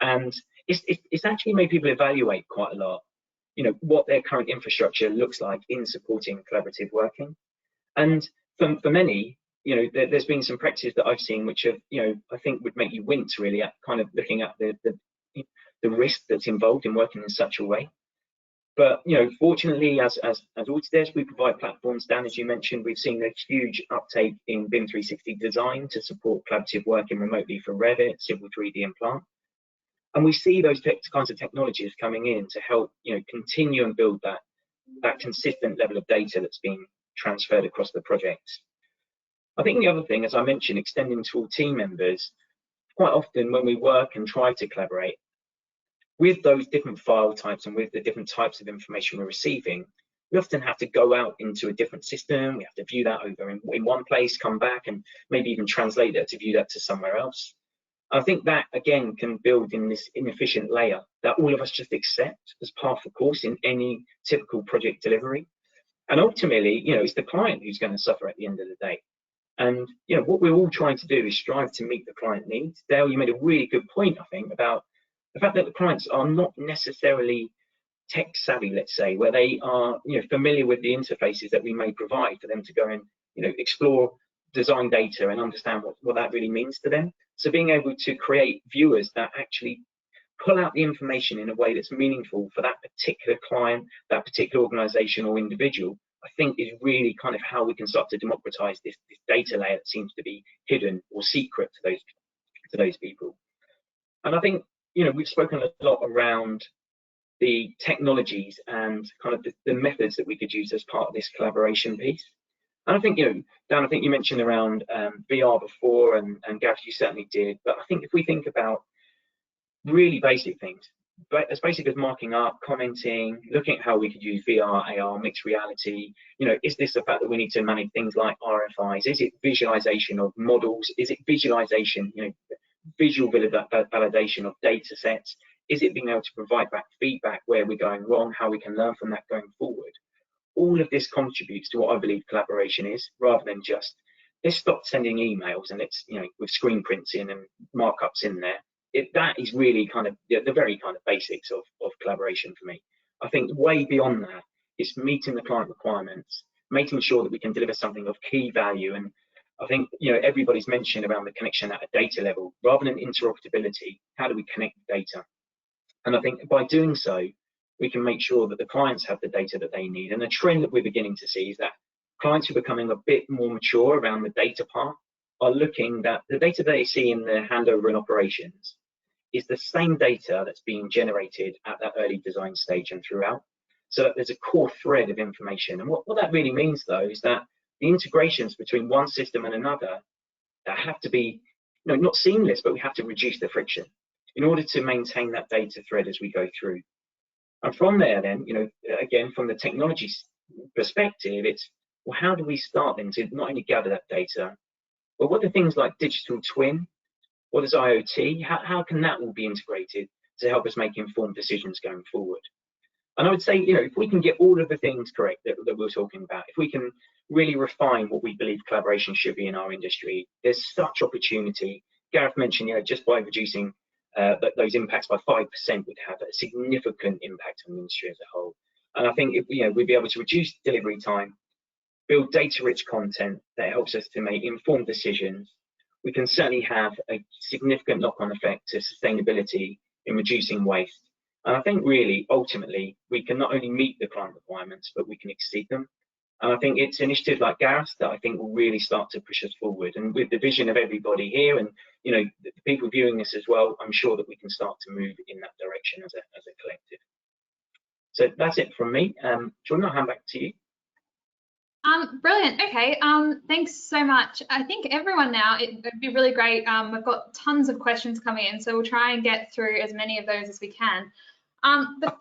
And it's actually made people evaluate quite a lot, what their current infrastructure looks like in supporting collaborative working. And for many, there's been some practices that I've seen which have, I think would make you wince really at kind of looking at the risk that's involved in working in such a way. But fortunately, as Autodesk, we provide platforms. Dan, as you mentioned, we've seen a huge uptake in BIM 360 design to support collaborative working remotely for Revit, Civil 3D, and Plant. And we see those kinds of technologies coming in to help continue and build that consistent level of data that's being transferred across the projects. I think the other thing, as I mentioned, extending to all team members, quite often when we work and try to collaborate with those different file types and with the different types of information we're receiving, we often have to go out into a different system. We have to view that over in one place, come back, and maybe even translate that to view that to somewhere else. I think that, again, can build in this inefficient layer that all of us just accept as part of the course in any typical project delivery. And ultimately, it's the client who's going to suffer at the end of the day. And, what we're all trying to do is strive to meet the client needs. Dale, you made a really good point, I think, about the fact that the clients are not necessarily tech savvy, let's say, where they are familiar with the interfaces that we may provide for them to go and explore design data and understand what that really means to them. So being able to create viewers that actually pull out the information in a way that's meaningful for that particular client, that particular organization or individual, I think is really kind of how we can start to democratize this data layer that seems to be hidden or secret to those people. And I think we've spoken a lot around the technologies and kind of the methods that we could use as part of this collaboration piece. And I think, Dan, I think you mentioned around VR before, and Gareth, you certainly did. But I think if we think about really basic things, but as basic as marking up, commenting, looking at how we could use VR, AR, mixed reality, is this the fact that we need to manage things like RFIs? Is it visualization of models? Is it visualization, visual validation of data sets? Is it being able to provide back feedback where we're going wrong, how we can learn from that going forward? All of this contributes to what I believe collaboration is, rather than just, let's stop sending emails and it's, with screen prints in and markups in there. That is really kind of the very kind of basics of collaboration for me. I think way beyond that, it's meeting the client requirements, making sure that we can deliver something of key value. And I think, everybody's mentioned around the connection at a data level, rather than interoperability, how do we connect the data? And I think by doing so, we can make sure that the clients have the data that they need. And the trend that we're beginning to see is that clients who are becoming a bit more mature around the data part are looking that the data they see in their handover and operations is the same data that's being generated at that early design stage and throughout. So that there's a core thread of information. And what that really means, though, is that the integrations between one system and another that have to be, not seamless, but we have to reduce the friction in order to maintain that data thread as we go through. And from there, then, again, from the technology perspective, it's, well, how do we start then to not only gather that data, but what are things like digital twin? What is IoT? How can that all be integrated to help us make informed decisions going forward? And I would say, if we can get all of the things correct that we're talking about, if we can really refine what we believe collaboration should be in our industry, there's such opportunity. Gareth mentioned, just by reducing those impacts by 5% would have a significant impact on the industry as a whole. And I think if we'd be able to reduce delivery time, build data-rich content that helps us to make informed decisions, we can certainly have a significant knock-on effect to sustainability in reducing waste. And I think really, ultimately, we can not only meet the client requirements, but we can exceed them. And I think it's initiatives like Gareth that I think will really start to push us forward. And with the vision of everybody here and, the people viewing this as well, I'm sure that we can start to move in that direction as a collective. So that's it from me. Jordan, I'll hand back to you. Brilliant. Okay. Thanks so much. I think everyone now, it'd be really great. We've got tons of questions coming in, so we'll try and get through as many of those as we can. The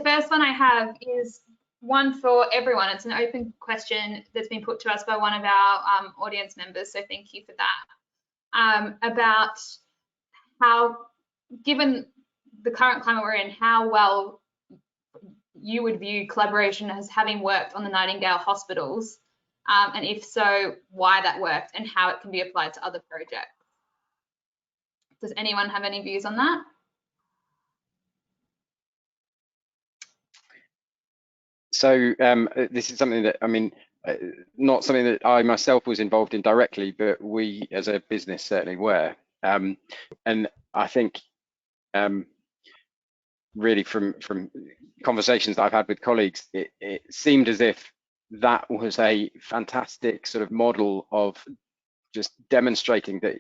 first one I have is one for everyone. It's an open question that's been put to us by one of our audience members, so thank you for that. About how, given the current climate we're in, how well you would view collaboration as having worked on the Nightingale hospitals, and if so, why that worked and how it can be applied to other projects. Does anyone have any views on that? So this is something that, not something that I myself was involved in directly, but we as a business certainly were. And I think really from conversations that I've had with colleagues, it seemed as if that was a fantastic sort of model of just demonstrating that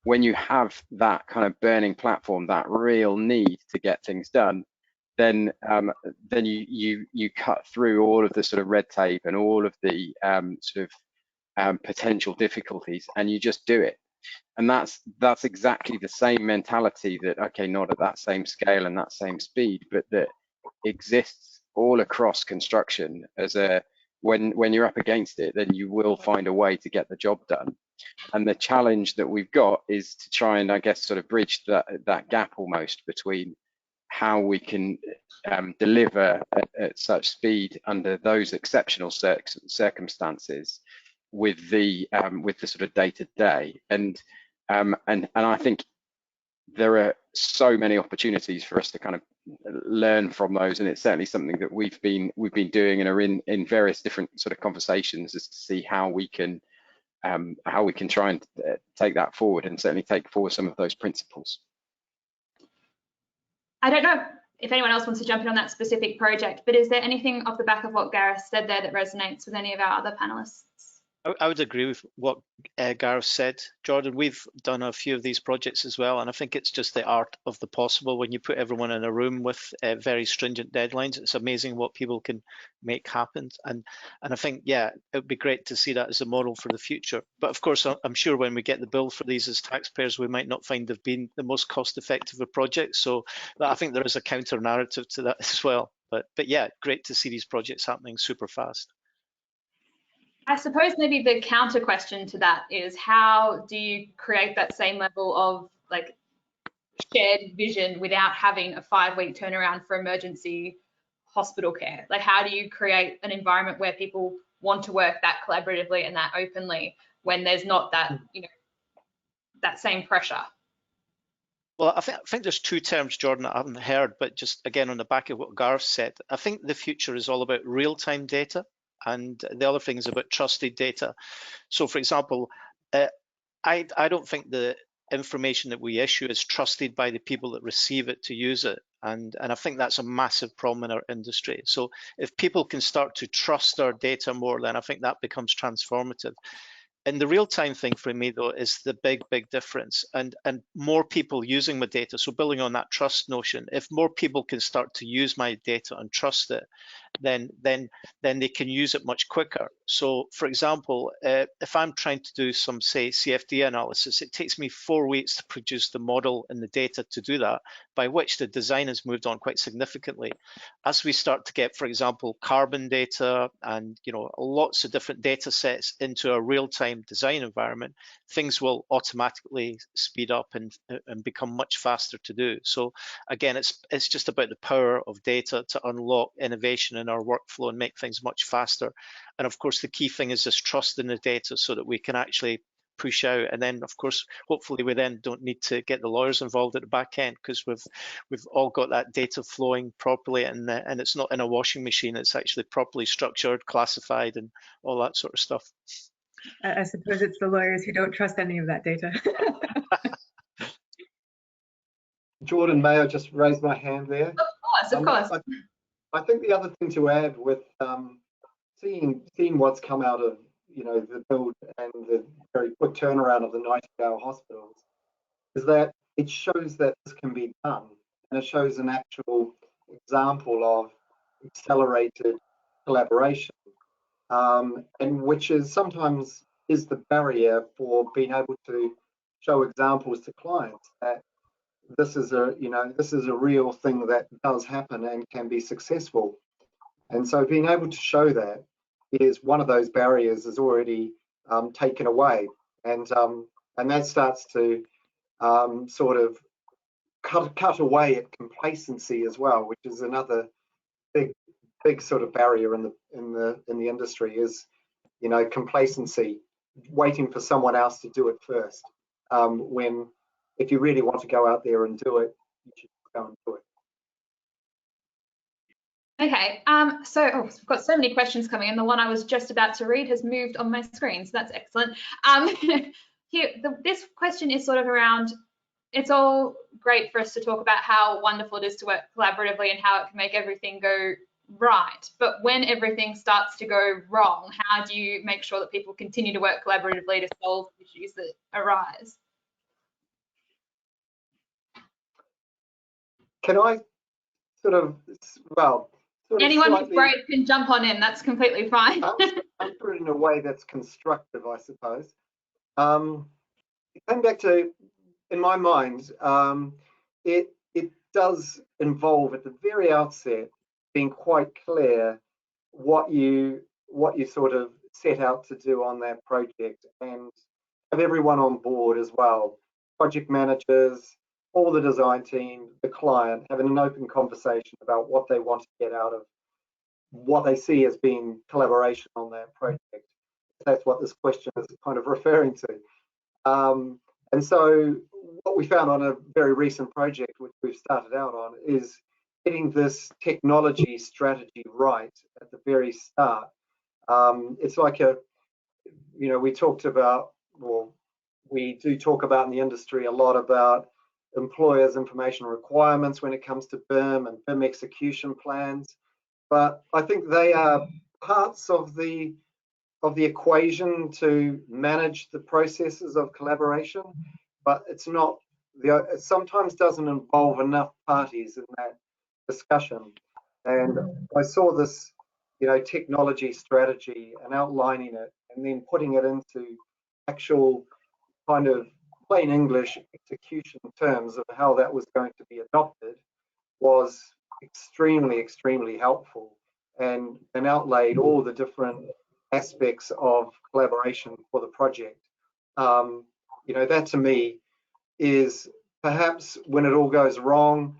when you have that kind of burning platform, that real need to get things done, then you cut through all of the sort of red tape and all of the sort potential difficulties, and you just do it. And that's exactly the same mentality that, okay, not at that same scale and that same speed, but that exists all across construction as a, when you're up against it, then you will find a way to get the job done. And the challenge that we've got is to try and, I guess, sort of bridge that gap almost between how we can deliver at such speed under those exceptional circumstances with the sort of day-to-day. And I think there are so many opportunities for us to kind of learn from those, and it's certainly something that we've been doing and are in various different sort of conversations as to see how we can try and take that forward, and certainly take forward some of those principles. I don't know if anyone else wants to jump in on that specific project, but is there anything off the back of what Gareth said there that resonates with any of our other panelists? I would agree with what Gareth said, Jordan. We've done a few of these projects as well, and I think it's just the art of the possible when you put everyone in a room with very stringent deadlines. It's amazing what people can make happen, and I think, yeah, it would be great to see that as a model for the future. But of course, I'm sure when we get the bill for these as taxpayers, we might not find they've been the most cost-effective of projects. So I think there is a counter narrative to that as well. But yeah, great to see these projects happening super fast. I suppose maybe the counter question to that is, how do you create that same level of like shared vision without having a 5-week turnaround for emergency hospital care? Like, how do you create an environment where people want to work that collaboratively and that openly when there's not that, you know, that same pressure? Well, I think there's two terms, Jordan, I haven't heard, but just again on the back of what Gareth said, I think the future is all about real-time data. And the other thing is about trusted data. So, for example, I don't think the information that we issue is trusted by the people that receive it to use it. And I think that's a massive problem in our industry. So if people can start to trust our data more, then I think that becomes transformative. And the real-time thing for me, though, is the big difference, and more people using my data. So building on that trust notion, if more people can start to use my data and trust it, then they can use it much quicker. So, for example, if I'm trying to do some, say, CFD analysis, it takes me 4 weeks to produce the model and the data to do that, by which the design has moved on quite significantly. As we start to get, for example, carbon data and lots of different data sets into a real-time design environment, things will automatically speed up and become much faster to do. So again, it's just about the power of data to unlock innovation in our workflow and make things much faster. And of course, the key thing is this trust in the data so that we can actually push out. And then, of course, hopefully we then don't need to get the lawyers involved at the back end, because we've all got that data flowing properly, and it's not in a washing machine. It's actually properly structured, classified, and all that sort of stuff. I suppose it's the lawyers who don't trust any of that data. Jordan, may I just raise my hand there? Of course. I think the other thing to add with seeing what's come out of the build and the very quick turnaround of the Nightingale hospitals is that it shows that this can be done, and it shows an actual example of accelerated collaboration, and which is sometimes is the barrier for being able to show examples to clients that this is a real thing that does happen and can be successful. And so being able to show that is one of those barriers is already taken away, and that starts to sort of cut away at complacency as well, which is another big sort of barrier in the industry, is complacency, waiting for someone else to do it first, when if you really want to go out there and do it, you should go and do it. Okay, so we've got so many questions coming in. The one I was just about to read has moved on my screen, so that's excellent. This question is sort of around, it's all great for us to talk about how wonderful it is to work collaboratively and how it can make everything go right. But when everything starts to go wrong, how do you make sure that people continue to work collaboratively to solve issues that arise? Can I sort of, sort of Anyone who's slightly brave can jump on in. That's completely fine. answer it in a way that's constructive, I suppose. It came back to, in my mind, it does involve at the very outset being quite clear what you sort of set out to do on that project, and have everyone on board as well. Project managers, all the design team, the client, having an open conversation about what they want to get out of what they see as being collaboration on that project. That's what this question is kind of referring to. And so what we found on a very recent project, which we've started out on, is getting this technology strategy right at the very start. It's like we talked about, well, we do talk about in the industry a lot about employers' information requirements when it comes to BIM and BIM execution plans. But I think they are parts of the equation to manage the processes of collaboration, but it's not. It sometimes doesn't involve enough parties in that discussion. And I saw this, technology strategy and outlining it, and then putting it into actual kind of plain English execution terms of how that was going to be adopted was extremely, extremely helpful, and outlaid all the different aspects of collaboration for the project. That to me is perhaps when it all goes wrong,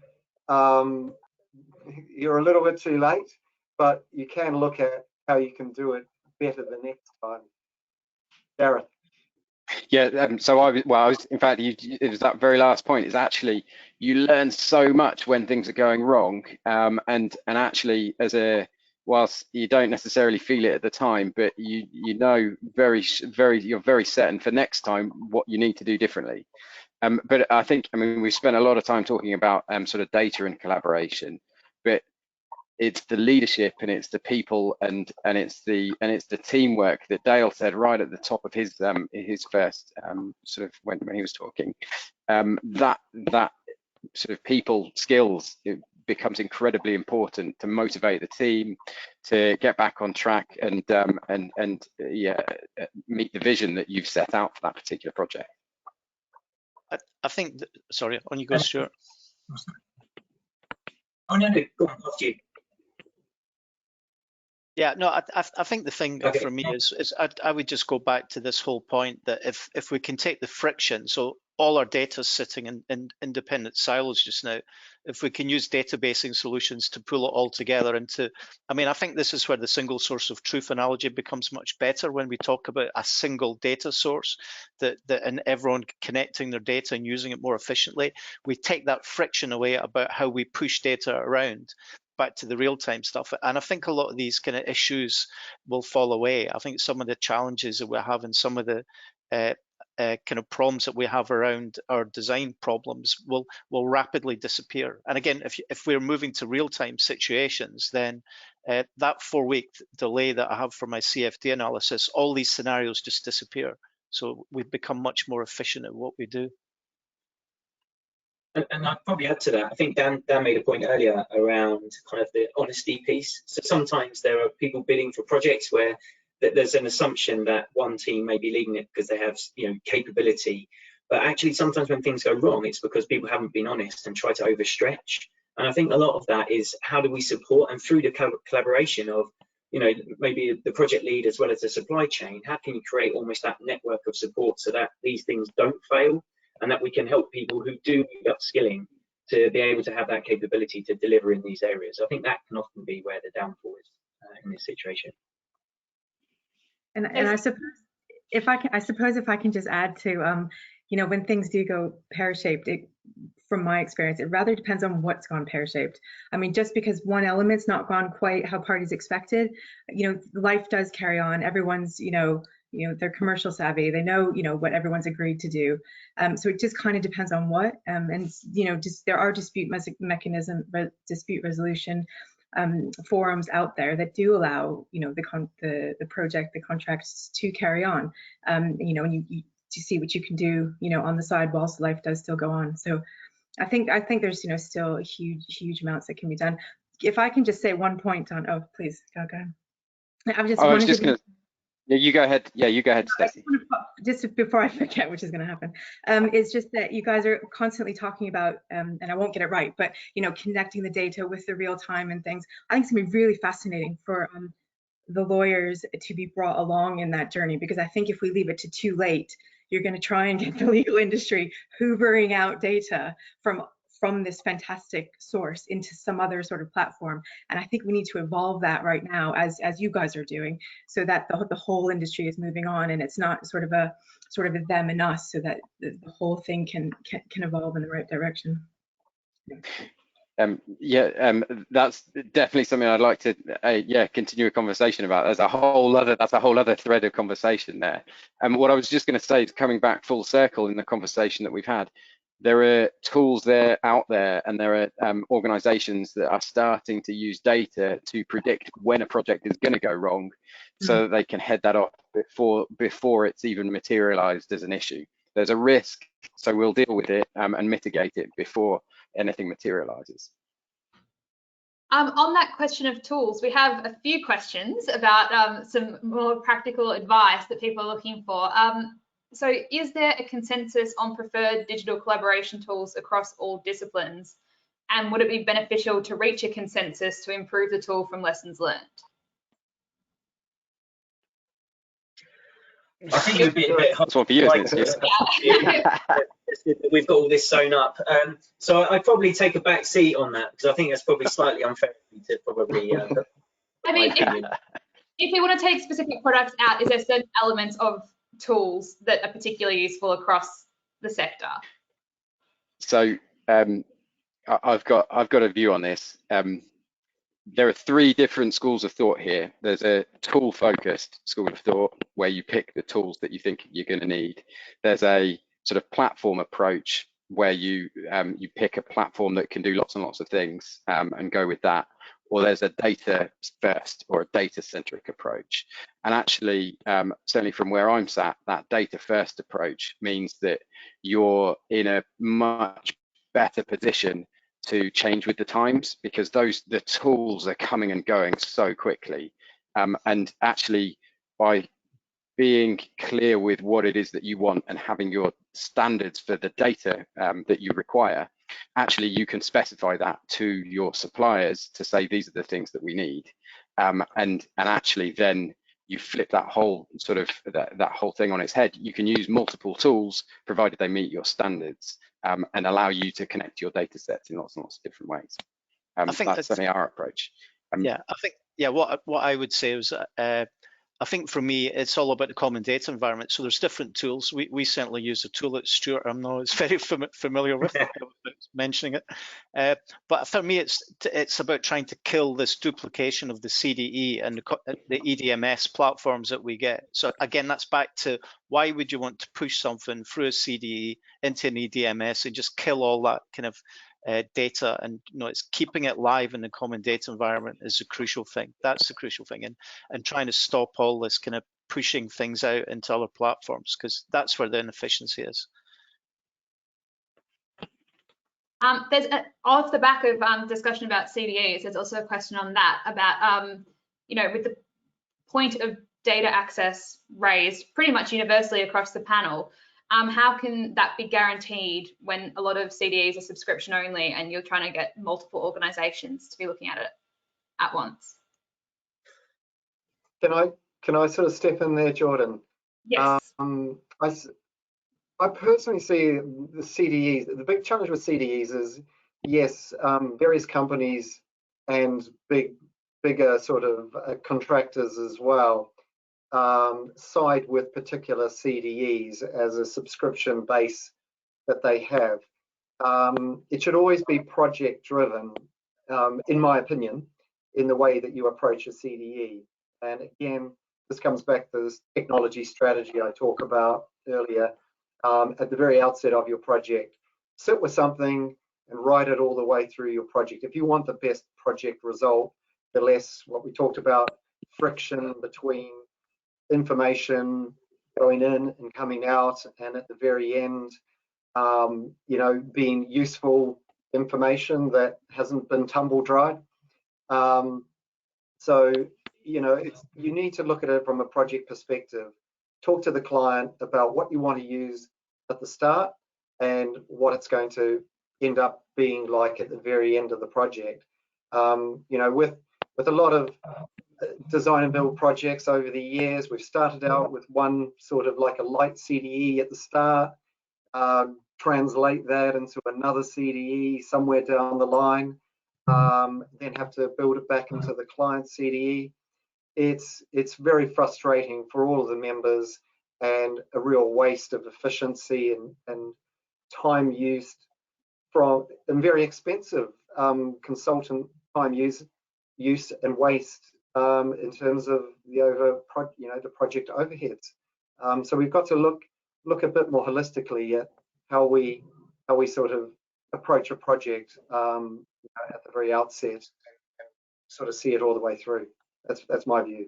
you're a little bit too late, but you can look at how you can do it better the next time. Darren. Yeah, so I was in fact, it was that very last point, is actually you learn so much when things are going wrong, and actually whilst you don't necessarily feel it at the time, but you're very certain for next time what you need to do differently. But I mean, we've spent a lot of time talking about sort of data and collaboration, but it's the leadership and it's the people and it's the teamwork that Dale said right at the top of his first sort of when he was talking. That sort of people skills, it becomes incredibly important to motivate the team to get back on track and meet the vision that you've set out for that particular project. I think sorry, on you go, Stuart. Oh no, go on, after you. Yeah, no, I think the thing for me is I would just go back to this whole point that if we can take the friction, so all our data is sitting in independent silos just now, if we can use databasing solutions to pull it all together into, I mean, I think this is where the single source of truth analogy becomes much better when we talk about a single data source and everyone connecting their data and using it more efficiently. We take that friction away about how we push data around back to the real-time stuff, and I think a lot of these kind of issues will fall away. I think some of the challenges that we have and some of the kind of problems that we have around our design problems will rapidly disappear. And again, if we're moving to real-time situations, then that 4-week delay that I have for my CFD analysis, all these scenarios just disappear. So we've become much more efficient at what we do. And I'd probably add to that. I think Dan made a point earlier around kind of the honesty piece. So sometimes there are people bidding for projects where there's an assumption that one team may be leading it because they have capability, but actually sometimes when things go wrong, it's because people haven't been honest and try to overstretch. And I think a lot of that is how do we support, and through the collaboration of maybe the project lead as well as the supply chain, how can you create almost that network of support so that these things don't fail, and that we can help people who do need upskilling to be able to have that capability to deliver in these areas. I think that can often be where the downfall is in this situation. And I suppose if I can just add to, when things do go pear-shaped, from my experience, it rather depends on what's gone pear-shaped. I mean, just because one element's not gone quite how parties expected, life does carry on. Everyone's, they're commercial savvy. They know, what everyone's agreed to do. So it just kind of depends on what, and just there are dispute resolution forums out there that do allow, the project, the contracts to carry on. And you to see what you can do, on the side whilst life does still go on. So I think there's, still huge amounts that can be done. if I can just say one point on, oh, please, go ahead. I was just going to, yeah, you go ahead. Yeah, you go ahead, Stacey. Just before I forget, which is going to happen, it's just that you guys are constantly talking about, and I won't get it right, but connecting the data with the real time and things. I think it's going to be really fascinating for the lawyers to be brought along in that journey, because I think if we leave it to too late, you're going to try and get the legal industry hoovering out data from this fantastic source into some other sort of platform. And I think we need to evolve that right now, as you guys are doing, so that the whole industry is moving on, and it's not sort of a them and us, so that the whole thing can evolve in the right direction. That's definitely something I'd like to continue a conversation about. That's a whole other thread of conversation there. And what I was just going to say is, coming back full circle in the conversation that we've had, there are tools out there, and there are organizations that are starting to use data to predict when a project is going to go wrong, so that they can head that off before it's even materialized as an issue. There's a risk, so we'll deal with it and mitigate it before anything materializes. On that question of tools, we have a few questions about some more practical advice that people are looking for. So is there a consensus on preferred digital collaboration tools across all disciplines? And would it be beneficial to reach a consensus to improve the tool from lessons learned? I think it would be a bit hard. That's one for you, isn't it? Yeah. We've got all this sewn up. So I'd probably take a back seat on that, because I think that's probably slightly unfair to probably. I mean, if we want to take specific products out, is there certain elements of tools that are particularly useful across the sector? So I've got a view on this. There are three different schools of thought here. There's a tool-focused school of thought, where you pick the tools that you think you're going to need. There's a sort of platform approach, where you pick a platform that can do lots and lots of things and go with that. Or there's a data first or a data centric approach. And actually, certainly from where I'm sat, that data first approach means that you're in a much better position to change with the times, because the tools are coming and going so quickly. And actually, by being clear with what it is that you want and having your standards for the data that you require, actually you can specify that to your suppliers to say, these are the things that we need. And actually then you flip that whole sort of that whole thing on its head. You can use multiple tools provided they meet your standards and allow you to connect your data sets in lots and lots of different ways. I think that's certainly our approach. What I would say is I think for me, it's all about the common data environment. So there's different tools. We certainly use a tool that Stuart, I know, is very familiar with, mentioning it. But for me, it's about trying to kill this duplication of the CDE and the EDMS platforms that we get. So again, that's back to, why would you want to push something through a CDE into an EDMS and just kill all that kind of data? And it's keeping it live in the common data environment is the crucial thing. That's the crucial thing, and trying to stop all this kind of pushing things out into other platforms, because that's where the inefficiency is. There's off the back of discussion about CDEs, there's also a question on that about with the point of data access raised pretty much universally across the panel. How can that be guaranteed when a lot of CDEs are subscription only and you're trying to get multiple organizations to be looking at it at once? Can I sort of step in there, Jordan? Yes. I personally see the CDEs, the big challenge with CDEs is, yes, various companies and bigger sort of contractors as well side with particular CDEs as a subscription base that they have. It should always be project driven, in my opinion, in the way that you approach a CDE. And again, this comes back to this technology strategy I talked about earlier. At the very outset of your project, sit with something and write it all the way through your project. If you want the best project result, the less, what we talked about, friction between information going in and coming out, and at the very end, being useful information that hasn't been tumble dried. So, you know, you need to look at it from a project perspective. Talk to the client about what you want to use at the start and what it's going to end up being like at the very end of the project. You know, with a lot of design and build projects over the years, we've started out with one sort of like a light CDE at the start, translate that into another CDE somewhere down the line, then have to build it back into the client CDE. It's very frustrating for all of the members and a real waste of efficiency and time used and very expensive consultant time use and waste in terms of the the project overheads. So we've got to look a bit more holistically at how we sort of approach a project at the very outset and sort of see it all the way through. That's my view.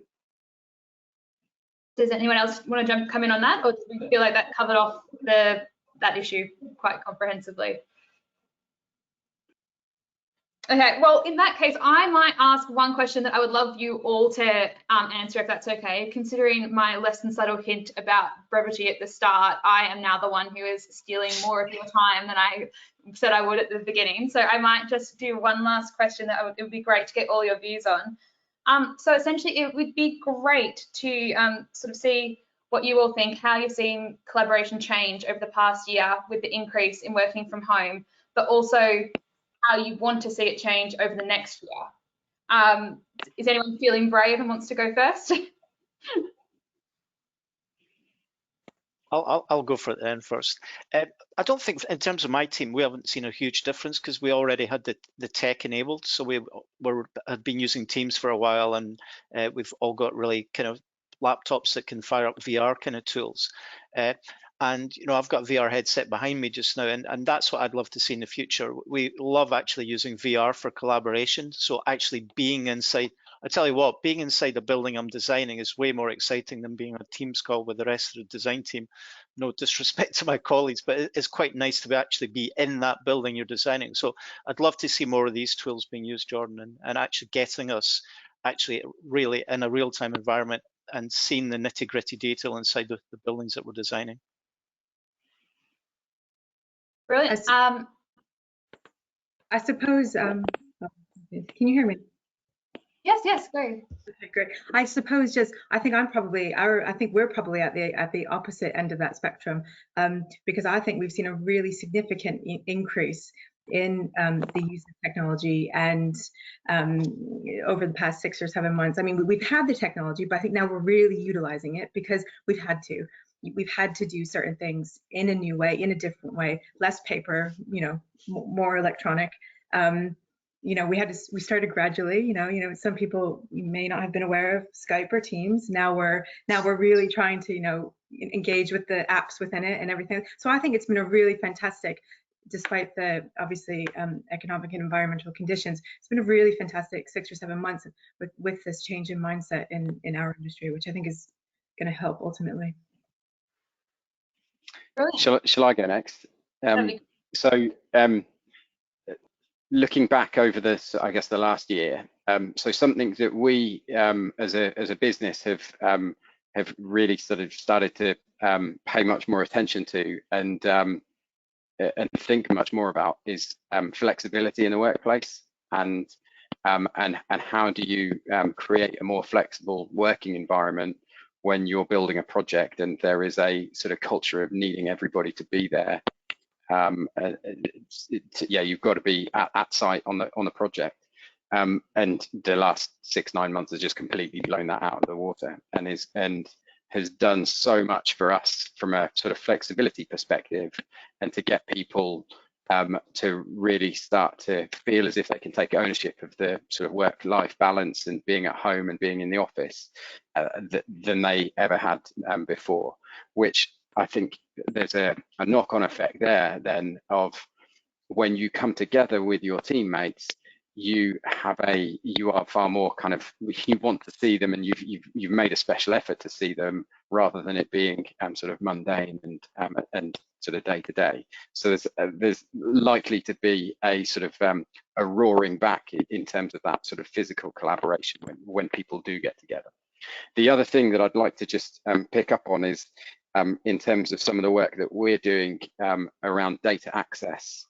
Does anyone else want to come in on that, or do we feel like that covered off that issue quite comprehensively? Okay, well, in that case, I might ask one question that I would love you all to answer, if that's okay. Considering my less than subtle hint about brevity at the start, I am now the one who is stealing more of your time than I said I would at the beginning. So I might just do one last question that it would be great to get all your views on. So essentially, it would be great to sort of see what you all think, how you've seen collaboration change over the past year with the increase in working from home, but also how you want to see it change over the next year. Is anyone feeling brave and wants to go first? I'll go for it then first. I don't think, in terms of my team, we haven't seen a huge difference because we already had the tech enabled. So we had been using Teams for a while, and we've all got really kind of laptops that can fire up VR kind of tools. And you know, I've got a VR headset behind me just now, and that's what I'd love to see in the future. We love actually using VR for collaboration. So actually being inside, I tell you what, being inside the building I'm designing is way more exciting than being on a Teams call with the rest of the design team. No disrespect to my colleagues, but it's quite nice to actually be in that building you're designing. So I'd love to see more of these tools being used, Jordan, and actually getting us actually really in a real-time environment and seeing the nitty-gritty detail inside the buildings that we're designing. Brilliant. I suppose, can you hear me? Yes, great. Okay, great. I suppose I think we're probably at the opposite end of that spectrum, because I think we've seen a really significant increase in the use of technology, and over the past 6 or 7 months. I mean, we've had the technology, but I think now we're really utilizing it because we've had to. We've had to do certain things in a new way, in a different way, less paper, you know, more electronic. You know, we started gradually. You know, some people may not have been aware of Skype or Teams. Now we're really trying to, you know, engage with the apps within it and everything. So I think it's been a really fantastic, despite the obviously economic and environmental conditions, it's been a really fantastic 6 or 7 months with this change in mindset in our industry, which I think is going to help ultimately. Shall I go next? So looking back over this, I guess the last year, so something that we as a business have really sort of started to pay much more attention to and think much more about is flexibility in the workplace, and how do you create a more flexible working environment when you're building a project and there is a sort of culture of needing everybody to be there. You've got to be at site on the project. And the last 6-9 months has just completely blown that out of the water, and has done so much for us from a sort of flexibility perspective, and to get people to really start to feel as if they can take ownership of the sort of work-life balance and being at home and being in the office than they ever had before, which I think there's a knock-on effect there then of when you come together with your teammates, you are far more kind of, you want to see them, and you've made a special effort to see them rather than it being sort of mundane and sort of day to day. So there's likely to be a sort of a roaring back in terms of that sort of physical collaboration when people do get together. The other thing that I'd like to just pick up on is in terms of some of the work that we're doing around data access.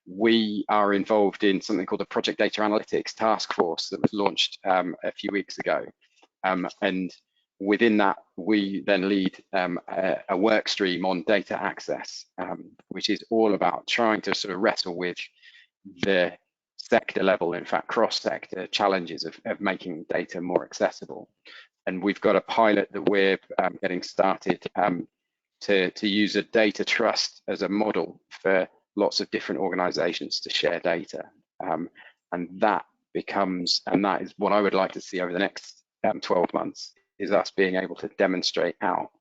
We are involved in something called the Project Data Analytics Task Force that was launched a few weeks ago. And within that, we then lead a work stream on data access, which is all about trying to sort of wrestle with the sector level, in fact, cross-sector challenges of making data more accessible. And we've got a pilot that we're getting started to use a data trust as a model for lots of different organizations to share data. And that is what I would like to see over the next 12 months, is us being able to demonstrate out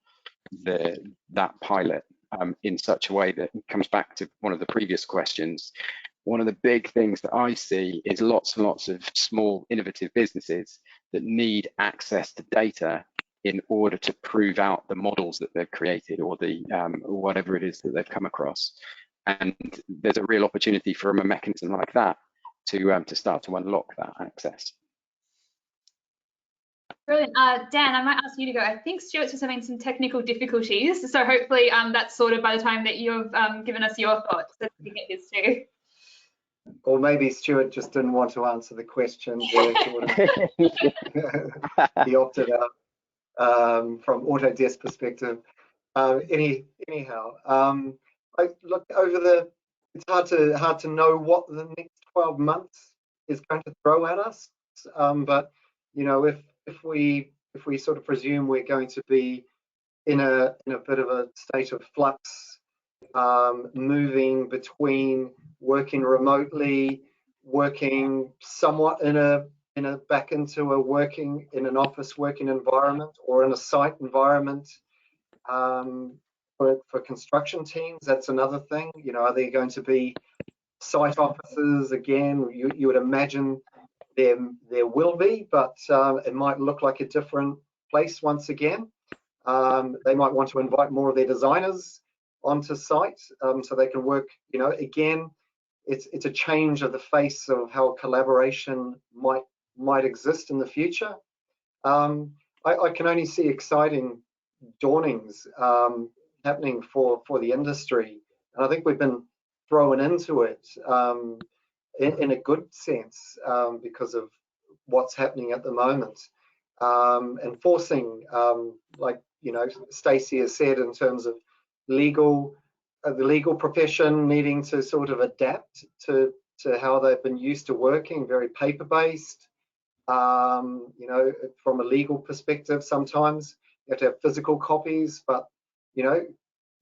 that pilot in such a way that it comes back to one of the previous questions. One of the big things that I see is lots and lots of small innovative businesses that need access to data in order to prove out the models that they've created, or the whatever it is that they've come across. And there's a real opportunity for a mechanism like that to start to unlock that access. Brilliant. Dan, I might ask you to go. I think Stuart's just having some technical difficulties, so hopefully that's sorted by the time that you've given us your thoughts, so we can get his too. Or maybe Stuart just didn't want to answer the question there, he opted out from Autodesk perspective. Anyhow, look, it's hard to know what the next 12 months is going to throw at us. But you know, if we sort of presume we're going to be in a bit of a state of flux, moving between working remotely, working somewhat back into in an office working environment, or in a site environment, for construction teams, that's another thing. You know, are there going to be site offices again? You would imagine there will be, but it might look like a different place once again. They might want to invite more of their designers onto site, so they can work. You know, again, it's a change of the face of how collaboration might exist in the future. I can only see exciting dawnings happening for the industry, and I think we've been thrown into it in a good sense because of what's happening at the moment, and forcing, like, you know, Stacey has said, in terms of the legal profession needing to sort of adapt to how they've been used to working, very paper-based. You know, from a legal perspective, sometimes you have to have physical copies, but you know,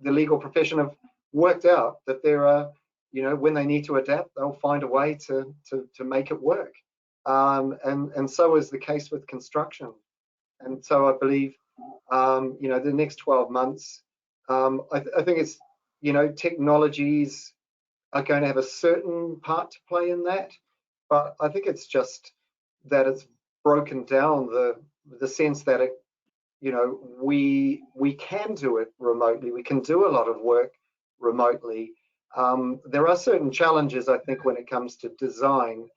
the legal profession have worked out that there are, you know, when they need to adapt, they'll find a way to make it work. And so is the case with construction. And so I believe, you know, the next 12 months, I think it's, you know, technologies are going to have a certain part to play in that, but I think it's just that it's broken down the sense that it, you know, we can do it remotely. We can do a lot of work remotely. There are certain challenges, I think, when it comes to design,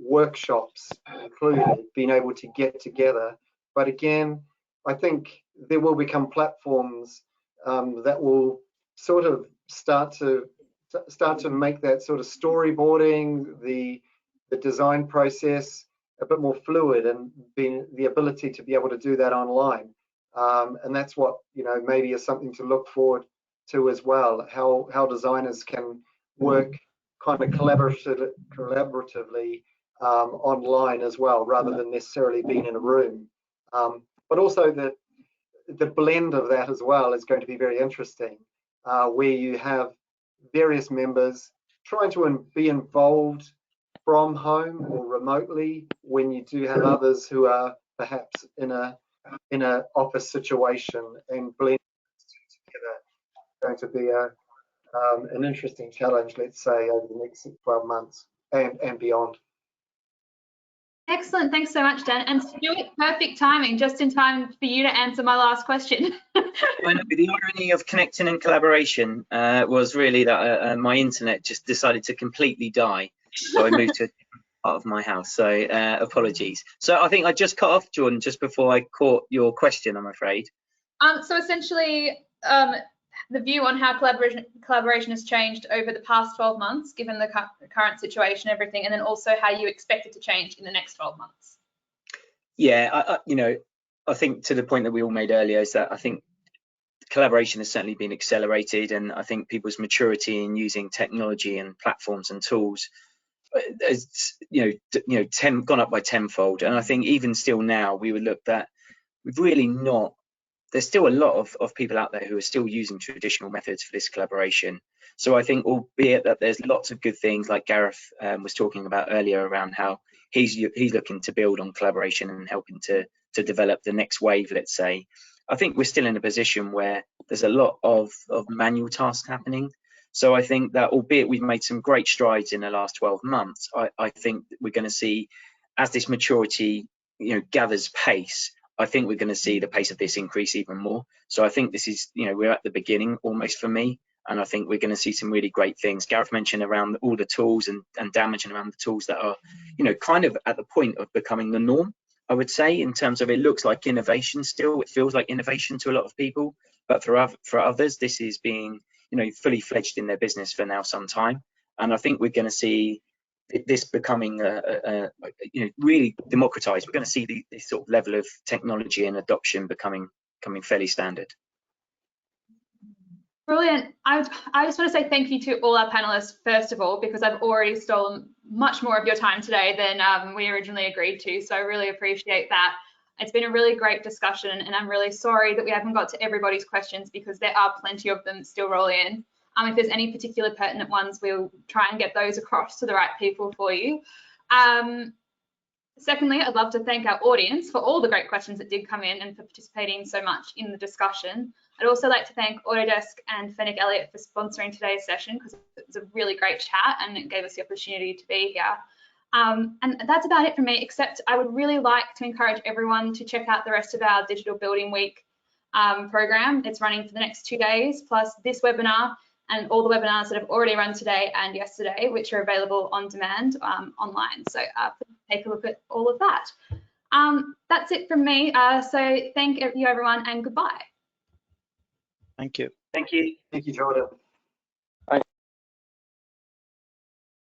workshops included, being able to get together. But again, I think there will become platforms that will sort of start to make that sort of storyboarding, the design process a bit more fluid, and being the ability to be able to do that online. And that's what, you know, maybe is something to look forward to as well, how designers can work kind of collaboratively online as well, rather than necessarily being in a room. But also the blend of that as well is going to be very interesting, where you have various members trying to be involved from home or remotely, when you do have others who are perhaps in a office situation, and blend together. Going to be an interesting challenge, let's say, over the next 12 months and beyond. Excellent. Thanks so much, Dan. And Stuart, perfect timing, just in time for you to answer my last question. Well, the irony of connecting and collaboration was really that my internet just decided to completely die. So I moved to a different part of my house. So apologies. So I think I just cut off, Jordan, just before I caught your question, I'm afraid. So essentially, the view on how collaboration has changed over the past 12 months, given the current situation, everything, and then also how you expect it to change in the next 12 months. Yeah, I think to the point that we all made earlier is that I think collaboration has certainly been accelerated, and I think people's maturity in using technology and platforms and tools has gone up by tenfold. And I think even still now, we would look that we've really not. There's still a lot of people out there who are still using traditional methods for this collaboration. So I think, albeit that there's lots of good things, like Gareth was talking about earlier, around how he's looking to build on collaboration and helping to develop the next wave, let's say. I think we're still in a position where there's a lot of manual tasks happening. So I think that, albeit we've made some great strides in the last 12 months, I think we're going to see, as this maturity gathers pace, I think we're going to see the pace of this increase even more. So I think this is, we're at the beginning almost for me, and I think we're going to see some really great things. Gareth mentioned around all the tools and damaging around the tools that are, kind of at the point of becoming the norm, I would say, in terms of, it looks like innovation still, it feels like innovation to a lot of people, but for others, this is being, fully fledged in their business for now some time. And I think we're going to see this becoming really democratized. We're going to see this sort of level of technology and adoption becoming fairly standard. Brilliant. I just want to say thank you to all our panelists, first of all, because I've already stolen much more of your time today than we originally agreed to. So I really appreciate that. It's been a really great discussion, and I'm really sorry that we haven't got to everybody's questions, because there are plenty of them still roll in. If there's any particular pertinent ones, we'll try and get those across to the right people for you. Secondly, I'd love to thank our audience for all the great questions that did come in and for participating so much in the discussion. I'd also like to thank Autodesk and Fenwick Elliott for sponsoring today's session, because it was a really great chat and it gave us the opportunity to be here. And that's about it from me, except I would really like to encourage everyone to check out the rest of our Digital Building Week program. It's running for the next 2 days, plus this webinar and all the webinars that have already run today and yesterday, which are available on demand online. So take a look at all of that. That's it from me. So thank you, everyone, and goodbye. Thank you. Thank you. Thank you, Jordan.